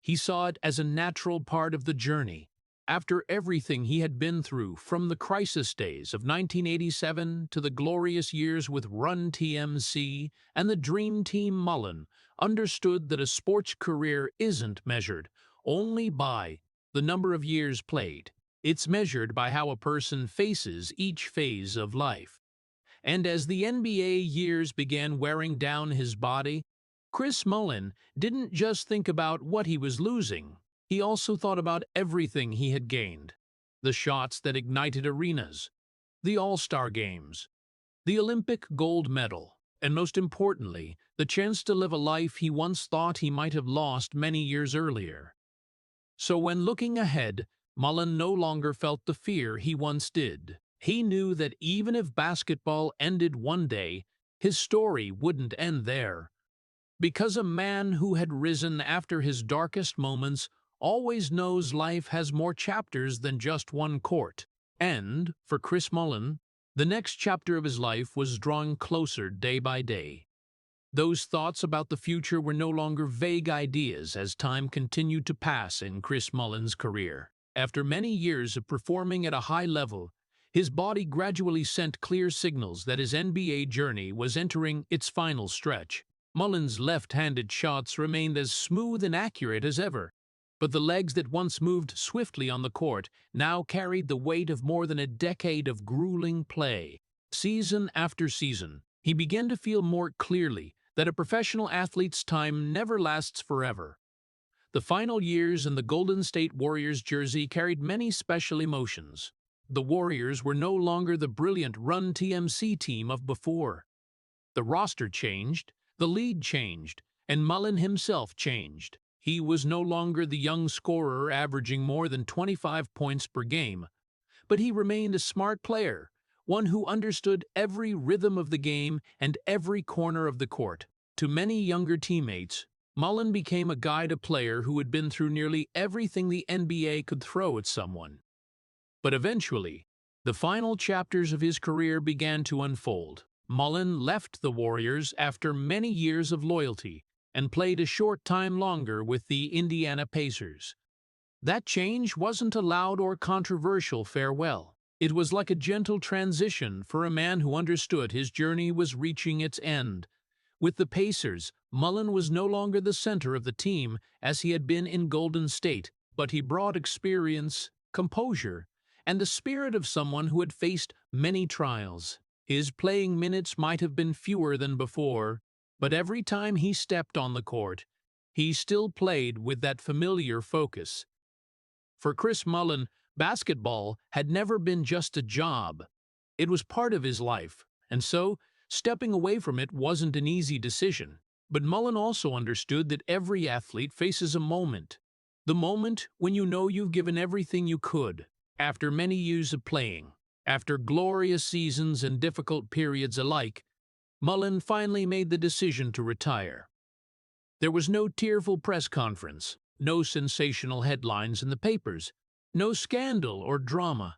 He saw it as a natural part of the journey. After everything he had been through, from the crisis days of 1987 to the glorious years with Run TMC and the Dream Team, Mullin understood that a sports career isn't measured only by the number of years played. It's measured by how a person faces each phase of life. And as the NBA years began wearing down his body, Chris Mullin didn't just think about what he was losing. He also thought about everything he had gained. The shots that ignited arenas, the All-Star Games, the Olympic gold medal, and most importantly, the chance to live a life he once thought he might have lost many years earlier. So when looking ahead, Mullin no longer felt the fear he once did. He knew that even if basketball ended one day, his story wouldn't end there. Because a man who had risen after his darkest moments always knows life has more chapters than just one court. And, for Chris Mullin, the next chapter of his life was drawing closer day by day. Those thoughts about the future were no longer vague ideas as time continued to pass in Chris Mullin's career. After many years of performing at a high level, his body gradually sent clear signals that his NBA journey was entering its final stretch. Mullin's left-handed shots remained as smooth and accurate as ever, but the legs that once moved swiftly on the court now carried the weight of more than a decade of grueling play. Season after season, he began to feel more clearly that a professional athlete's time never lasts forever. The final years in the Golden State Warriors jersey carried many special emotions. The Warriors were no longer the brilliant Run TMC team of before. The roster changed, the lead changed, and Mullin himself changed. He was no longer the young scorer averaging more than 25 points per game, but he remained a smart player, one who understood every rhythm of the game and every corner of the court. To many younger teammates, Mullin became a guide, a player who had been through nearly everything the NBA could throw at someone. But eventually, the final chapters of his career began to unfold. Mullin left the Warriors after many years of loyalty and played a short time longer with the Indiana Pacers. That change wasn't a loud or controversial farewell. It was like a gentle transition for a man who understood his journey was reaching its end. With the Pacers, Mullin was no longer the center of the team as he had been in Golden State, but he brought experience, composure, and the spirit of someone who had faced many trials. His playing minutes might have been fewer than before, but every time he stepped on the court, he still played with that familiar focus. For Chris Mullin, basketball had never been just a job. It was part of his life, and so stepping away from it wasn't an easy decision. But Mullin also understood that every athlete faces a moment. The moment when you know you've given everything you could. After many years of playing, after glorious seasons and difficult periods alike, Mullin finally made the decision to retire. There was no tearful press conference, no sensational headlines in the papers, no scandal or drama.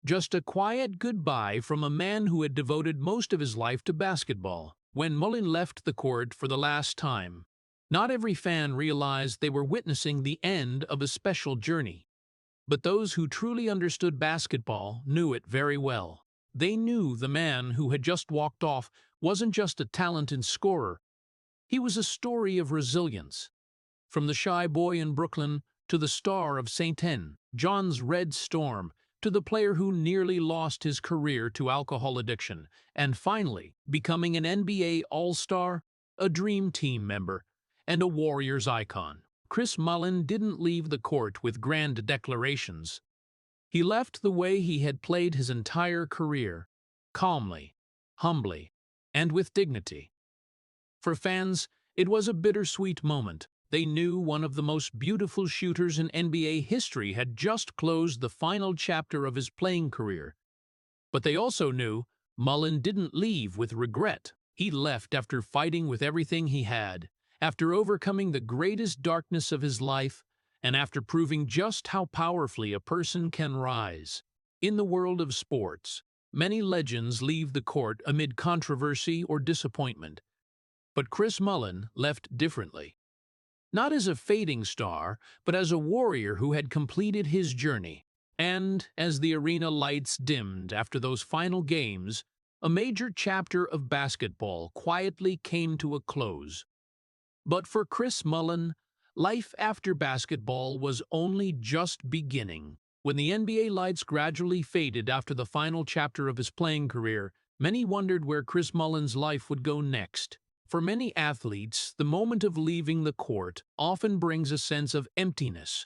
Just a quiet goodbye from a man who had devoted most of his life to basketball. When Mullin left the court for the last time, not every fan realized they were witnessing the end of a special journey. But those who truly understood basketball knew it very well. They knew the man who had just walked off wasn't just a talented scorer. He was a story of resilience. From the shy boy in Brooklyn to the star of St. John's Red Storm, to the player who nearly lost his career to alcohol addiction, and finally becoming an NBA All-Star, a Dream Team member, and a Warriors icon. Chris Mullin didn't leave the court with grand declarations. He left the way he had played his entire career, calmly, humbly, and with dignity. For fans, it was a bittersweet moment. They knew one of the most beautiful shooters in NBA history had just closed the final chapter of his playing career. But they also knew Mullin didn't leave with regret. He left after fighting with everything he had, after overcoming the greatest darkness of his life, and after proving just how powerfully a person can rise. In the world of sports, Many legends leave the court amid controversy or disappointment, but Chris Mullin left differently. Not as a fading star, but as a warrior who had completed his journey. And, as the arena lights dimmed after those final games, a major chapter of basketball quietly came to a close. But for Chris Mullin, life after basketball was only just beginning. When the NBA lights gradually faded after the final chapter of his playing career, many wondered where Chris Mullin's life would go next. For many athletes, the moment of leaving the court often brings a sense of emptiness.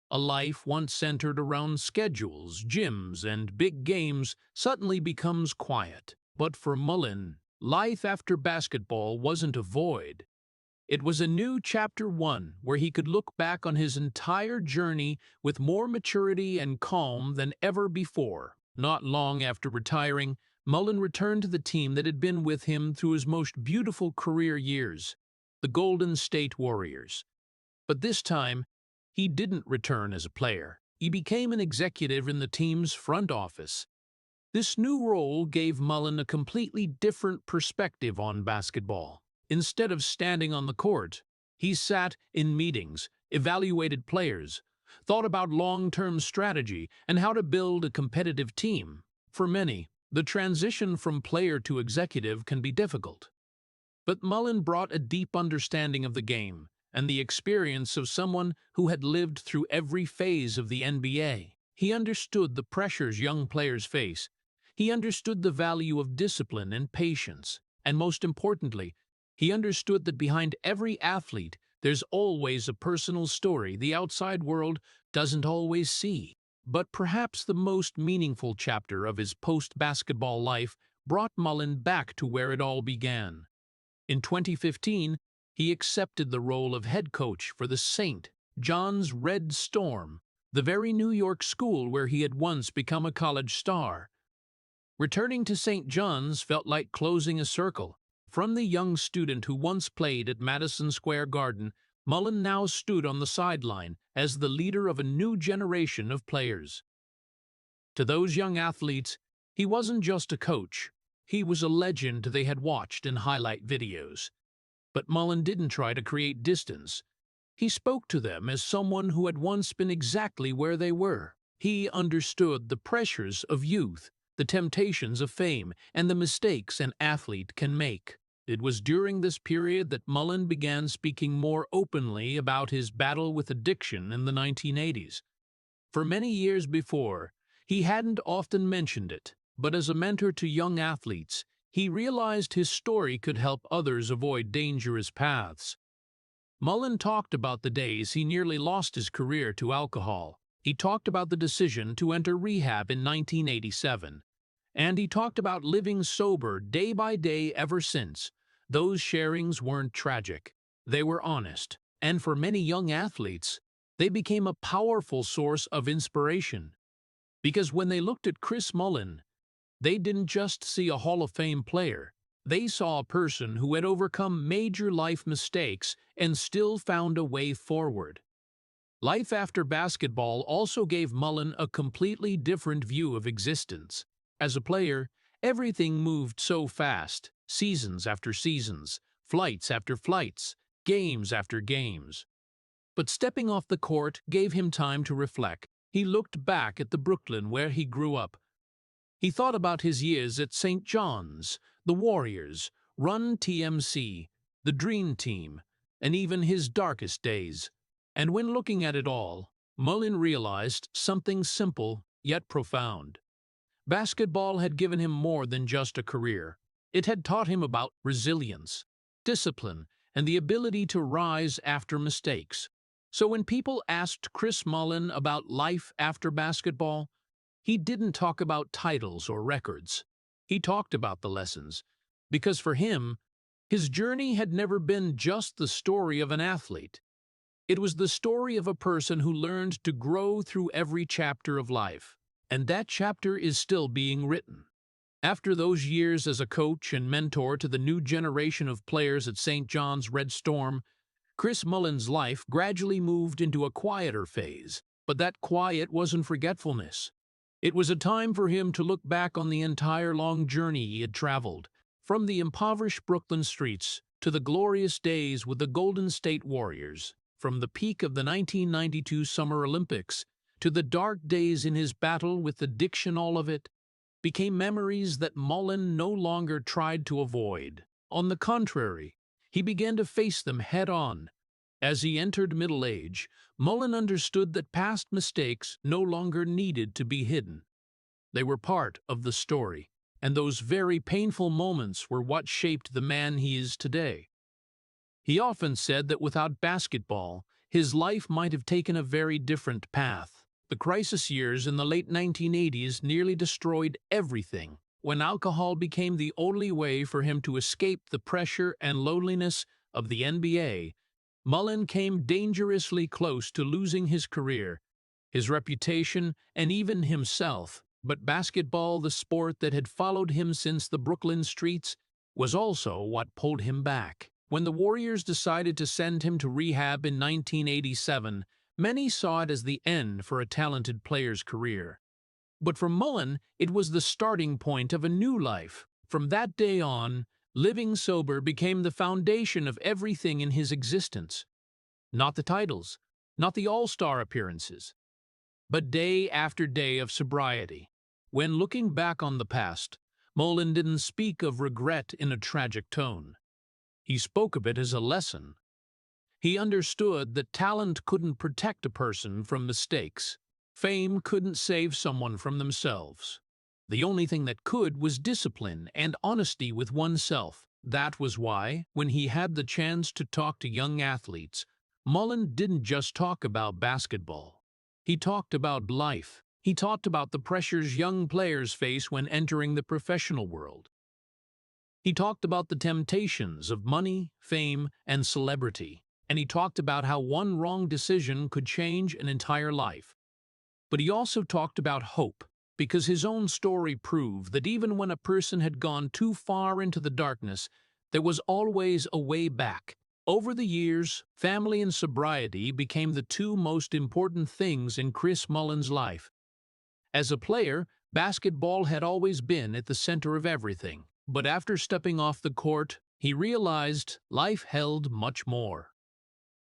A life once centered around schedules, gyms, and big games suddenly becomes quiet. But for Mullin, life after basketball wasn't a void. It was a new chapter one where he could look back on his entire journey with more maturity and calm than ever before. Not long after retiring, Mullin returned to the team that had been with him through his most beautiful career years, the Golden State Warriors. But this time, he didn't return as a player. He became an executive in the team's front office. This new role gave Mullin a completely different perspective on basketball. Instead of standing on the court, he sat in meetings, evaluated players, thought about long-term strategy and how to build a competitive team. For many, the transition from player to executive can be difficult. But Mullin brought a deep understanding of the game and the experience of someone who had lived through every phase of the NBA. He understood the pressures young players face. He understood the value of discipline and patience. And most importantly, he understood that behind every athlete, there's always a personal story the outside world doesn't always see. But perhaps the most meaningful chapter of his post-basketball life brought Mullin back to where it all began. In 2015, he accepted the role of head coach for the St. John's Red Storm, the very New York school where he had once become a college star. Returning to St. John's felt like closing a circle. From the young student who once played at Madison Square Garden, Mullin now stood on the sideline as the leader of a new generation of players. To those young athletes, he wasn't just a coach. He was a legend they had watched in highlight videos. But Mullin didn't try to create distance. He spoke to them as someone who had once been exactly where they were. He understood the pressures of youth, the temptations of fame, and the mistakes an athlete can make. It was during this period that Mullin began speaking more openly about his battle with addiction in the 1980s. For many years before, he hadn't often mentioned it, but as a mentor to young athletes, he realized his story could help others avoid dangerous paths. Mullin talked about the days he nearly lost his career to alcohol. He talked about the decision to enter rehab in 1987. And he talked about living sober day by day ever since. Those sharings weren't tragic. They were honest. And for many young athletes, they became a powerful source of inspiration. Because when they looked at Chris Mullin, they didn't just see a Hall of Fame player. They saw a person who had overcome major life mistakes and still found a way forward. Life after basketball also gave Mullin a completely different view of existence. As a player, everything moved so fast, seasons after seasons, flights after flights, games after games. But stepping off the court gave him time to reflect. He looked back at the Brooklyn where he grew up. He thought about his years at St. John's, the Warriors, Run TMC, the Dream Team, and even his darkest days. And when looking at it all, Mullin realized something simple yet profound. Basketball had given him more than just a career. It had taught him about resilience, discipline, and the ability to rise after mistakes. So when people asked Chris Mullin about life after basketball, he didn't talk about titles or records. He talked about the lessons, because for him, his journey had never been just the story of an athlete. It was the story of a person who learned to grow through every chapter of life. And that chapter is still being written. After those years as a coach and mentor to the new generation of players at St. John's Red Storm, Chris Mullin's life gradually moved into a quieter phase. But that quiet wasn't forgetfulness. It was a time for him to look back on the entire long journey he had traveled, from the impoverished Brooklyn streets to the glorious days with the Golden State Warriors, from the peak of the 1992 Summer Olympics to the dark days in his battle with addiction. All of it became memories that Mullin no longer tried to avoid. On the contrary, he began to face them head-on. As he entered middle age, Mullin understood that past mistakes no longer needed to be hidden. They were part of the story, and those very painful moments were what shaped the man he is today. He often said that without basketball, his life might have taken a very different path. The crisis years in the late 1980s nearly destroyed everything. When alcohol became the only way for him to escape the pressure and loneliness of the NBA, Mullin came dangerously close to losing his career, his reputation, and even himself. But basketball, the sport that had followed him since the Brooklyn streets, was also what pulled him back. When the Warriors decided to send him to rehab in 1987, many saw it as the end for a talented player's career. But for Mullin, it was the starting point of a new life. From that day on, living sober became the foundation of everything in his existence. Not the titles, not the all-star appearances, but day after day of sobriety. When looking back on the past, Mullin didn't speak of regret in a tragic tone. He spoke of it as a lesson. He understood that talent couldn't protect a person from mistakes. Fame couldn't save someone from themselves. The only thing that could was discipline and honesty with oneself. That was why, when he had the chance to talk to young athletes, Mullin didn't just talk about basketball. He talked about life. He talked about the pressures young players face when entering the professional world. He talked about the temptations of money, fame, and celebrity. And he talked about how one wrong decision could change an entire life. But he also talked about hope, because his own story proved that even when a person had gone too far into the darkness, there was always a way back. Over the years, family and sobriety became the two most important things in Chris Mullin's life. As a player, basketball had always been at the center of everything. But after stepping off the court, he realized life held much more.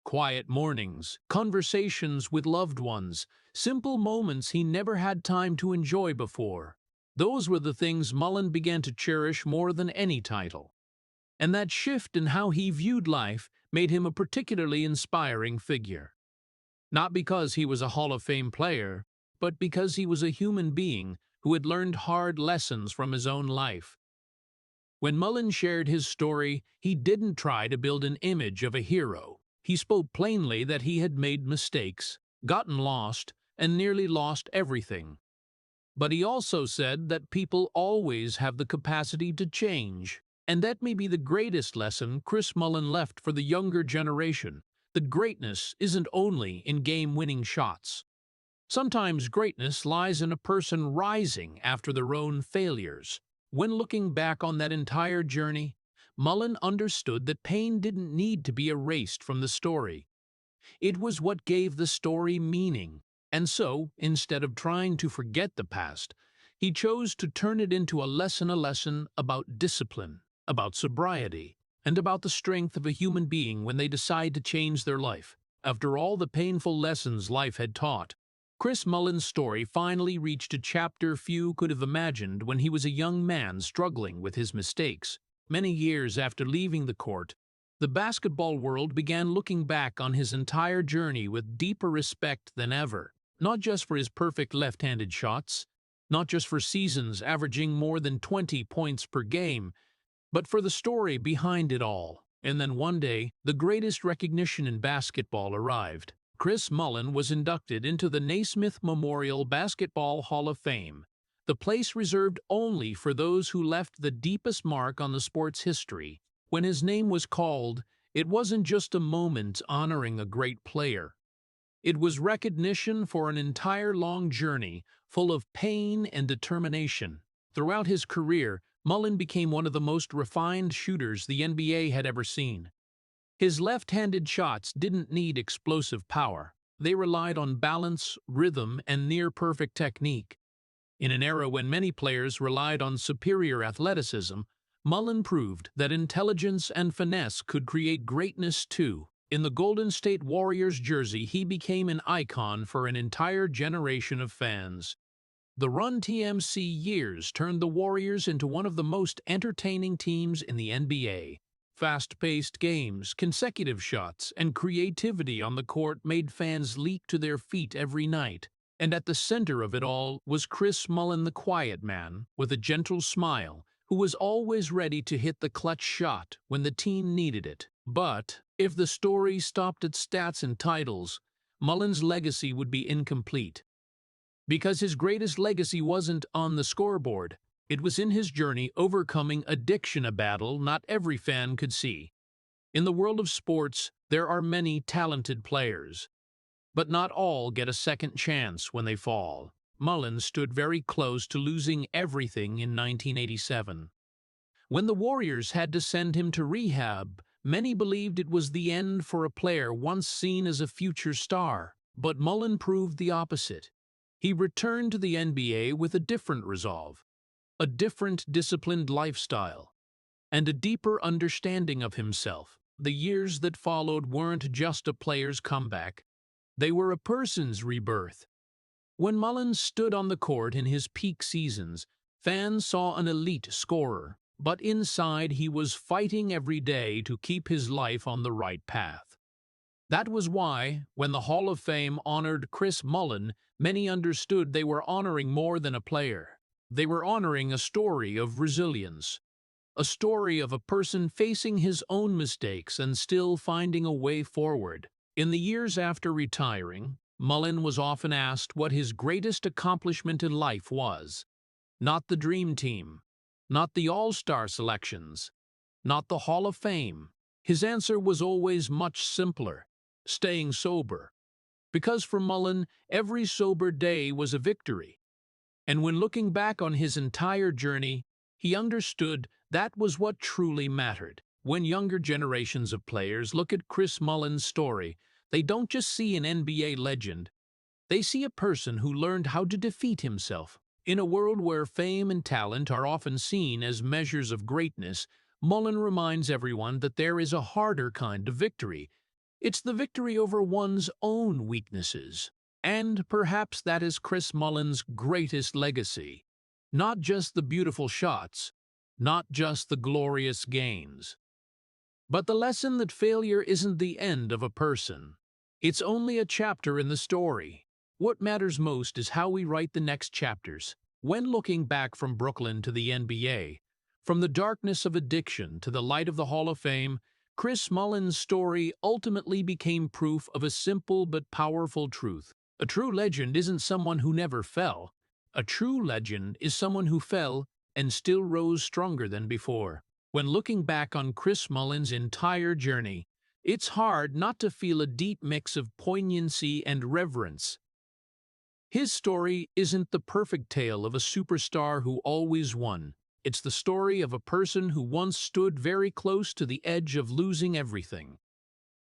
Quiet mornings, conversations with loved ones, simple moments he never had time to enjoy before. Those were the things Mullin began to cherish more than any title. And that shift in how he viewed life made him a particularly inspiring figure. Not because he was a Hall of Fame player, but because he was a human being who had learned hard lessons from his own life. When Mullin shared his story, he didn't try to build an image of a hero. He spoke plainly that he had made mistakes, gotten lost, and nearly lost everything. But he also said that people always have the capacity to change. And that may be the greatest lesson Chris Mullin left for the younger generation, that greatness isn't only in game-winning shots. Sometimes greatness lies in a person rising after their own failures. When looking back on that entire journey, Mullin understood that pain didn't need to be erased from the story. It was what gave the story meaning. And so, instead of trying to forget the past, he chose to turn it into a lesson about discipline, about sobriety, and about the strength of a human being when they decide to change their life. After all the painful lessons life had taught, Chris Mullin's story finally reached a chapter few could have imagined when he was a young man struggling with his mistakes. Many years after leaving the court, the basketball world began looking back on his entire journey with deeper respect than ever, not just for his perfect left-handed shots, not just for seasons averaging more than 20 points per game, but for the story behind it all. And then one day, the greatest recognition in basketball arrived. Chris Mullin was inducted into the Naismith Memorial Basketball Hall of Fame, the place reserved only for those who left the deepest mark on the sport's history. When his name was called, it wasn't just a moment honoring a great player. It was recognition for an entire long journey full of pain and determination. Throughout his career, Mullin became one of the most refined shooters the NBA had ever seen. His left-handed shots didn't need explosive power. They relied on balance, rhythm, and near-perfect technique. In an era when many players relied on superior athleticism, Mullin proved that intelligence and finesse could create greatness too. In the Golden State Warriors jersey, he became an icon for an entire generation of fans. The Run TMC years turned the Warriors into one of the most entertaining teams in the NBA. Fast-paced games, consecutive shots, and creativity on the court made fans leap to their feet every night. And at the center of it all was Chris Mullin, the quiet man, with a gentle smile, who was always ready to hit the clutch shot when the team needed it. But if the story stopped at stats and titles, Mullin's legacy would be incomplete. Because his greatest legacy wasn't on the scoreboard, it was in his journey overcoming addiction, a battle not every fan could see. In the world of sports, there are many talented players, but not all get a second chance when they fall. Mullin stood very close to losing everything in 1987. When the Warriors had to send him to rehab, many believed it was the end for a player once seen as a future star. But Mullin proved the opposite. He returned to the NBA with a different resolve, a different disciplined lifestyle, and a deeper understanding of himself. The years that followed weren't just a player's comeback, they were a person's rebirth. When Mullin stood on the court in his peak seasons, fans saw an elite scorer, but inside he was fighting every day to keep his life on the right path. That was why, when the Hall of Fame honored Chris Mullin, many understood they were honoring more than a player. They were honoring a story of resilience, a story of a person facing his own mistakes and still finding a way forward. In the years after retiring, Mullin was often asked what his greatest accomplishment in life was. Not the dream team, not the all-star selections, not the Hall of Fame. His answer was always much simpler: staying sober. Because for Mullin, every sober day was a victory. And when looking back on his entire journey, he understood that was what truly mattered. When younger generations of players look at Chris Mullin's story, they don't just see an NBA legend. They see a person who learned how to defeat himself. In a world where fame and talent are often seen as measures of greatness, Mullin reminds everyone that there is a harder kind of victory. It's the victory over one's own weaknesses. And perhaps that is Chris Mullin's greatest legacy. Not just the beautiful shots, not just the glorious gains, but the lesson that failure isn't the end of a person. It's only a chapter in the story. What matters most is how we write the next chapters. When looking back from Brooklyn to the NBA, from the darkness of addiction to the light of the Hall of Fame, Chris Mullin's story ultimately became proof of a simple but powerful truth. A true legend isn't someone who never fell. A true legend is someone who fell and still rose stronger than before. When looking back on Chris Mullin's entire journey, it's hard not to feel a deep mix of poignancy and reverence. His story isn't the perfect tale of a superstar who always won. It's the story of a person who once stood very close to the edge of losing everything.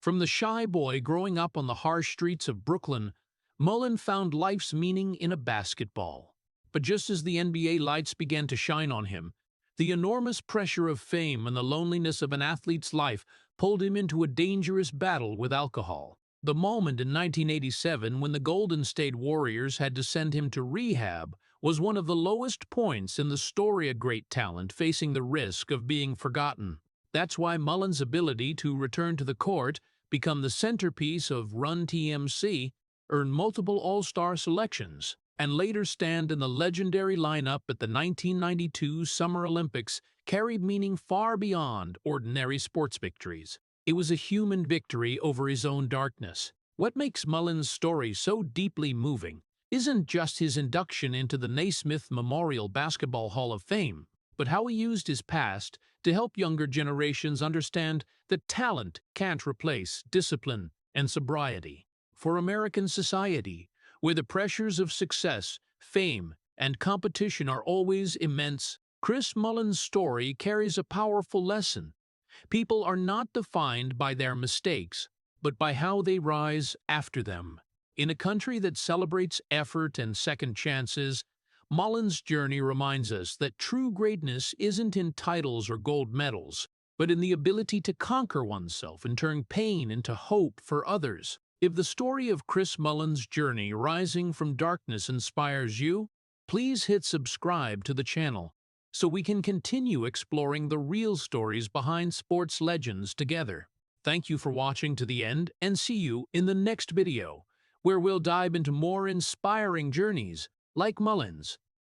From the shy boy growing up on the harsh streets of Brooklyn, Mullin found life's meaning in a basketball. But just as the NBA lights began to shine on him, the enormous pressure of fame and the loneliness of an athlete's life pulled him into a dangerous battle with alcohol. The moment in 1987 when the Golden State Warriors had to send him to rehab was one of the lowest points in the story of great talent facing the risk of being forgotten. That's why Mullin's ability to return to the court, become the centerpiece of Run TMC, earn multiple All-Star selections, and later stand in the legendary lineup at the 1992 Summer Olympics carried meaning far beyond ordinary sports victories. It was a human victory over his own darkness. What makes Mullin's story so deeply moving isn't just his induction into the Naismith Memorial Basketball Hall of Fame, but how he used his past to help younger generations understand that talent can't replace discipline and sobriety. For American society, where the pressures of success, fame, and competition are always immense, Chris Mullin's story carries a powerful lesson. People are not defined by their mistakes, but by how they rise after them. In a country that celebrates effort and second chances, Mullin's journey reminds us that true greatness isn't in titles or gold medals, but in the ability to conquer oneself and turn pain into hope for others. If the story of Chris Mullin's journey rising from darkness inspires you, please hit subscribe to the channel so we can continue exploring the real stories behind sports legends together. Thank you for watching to the end, and see you in the next video, where we'll dive into more inspiring journeys like Mullin's.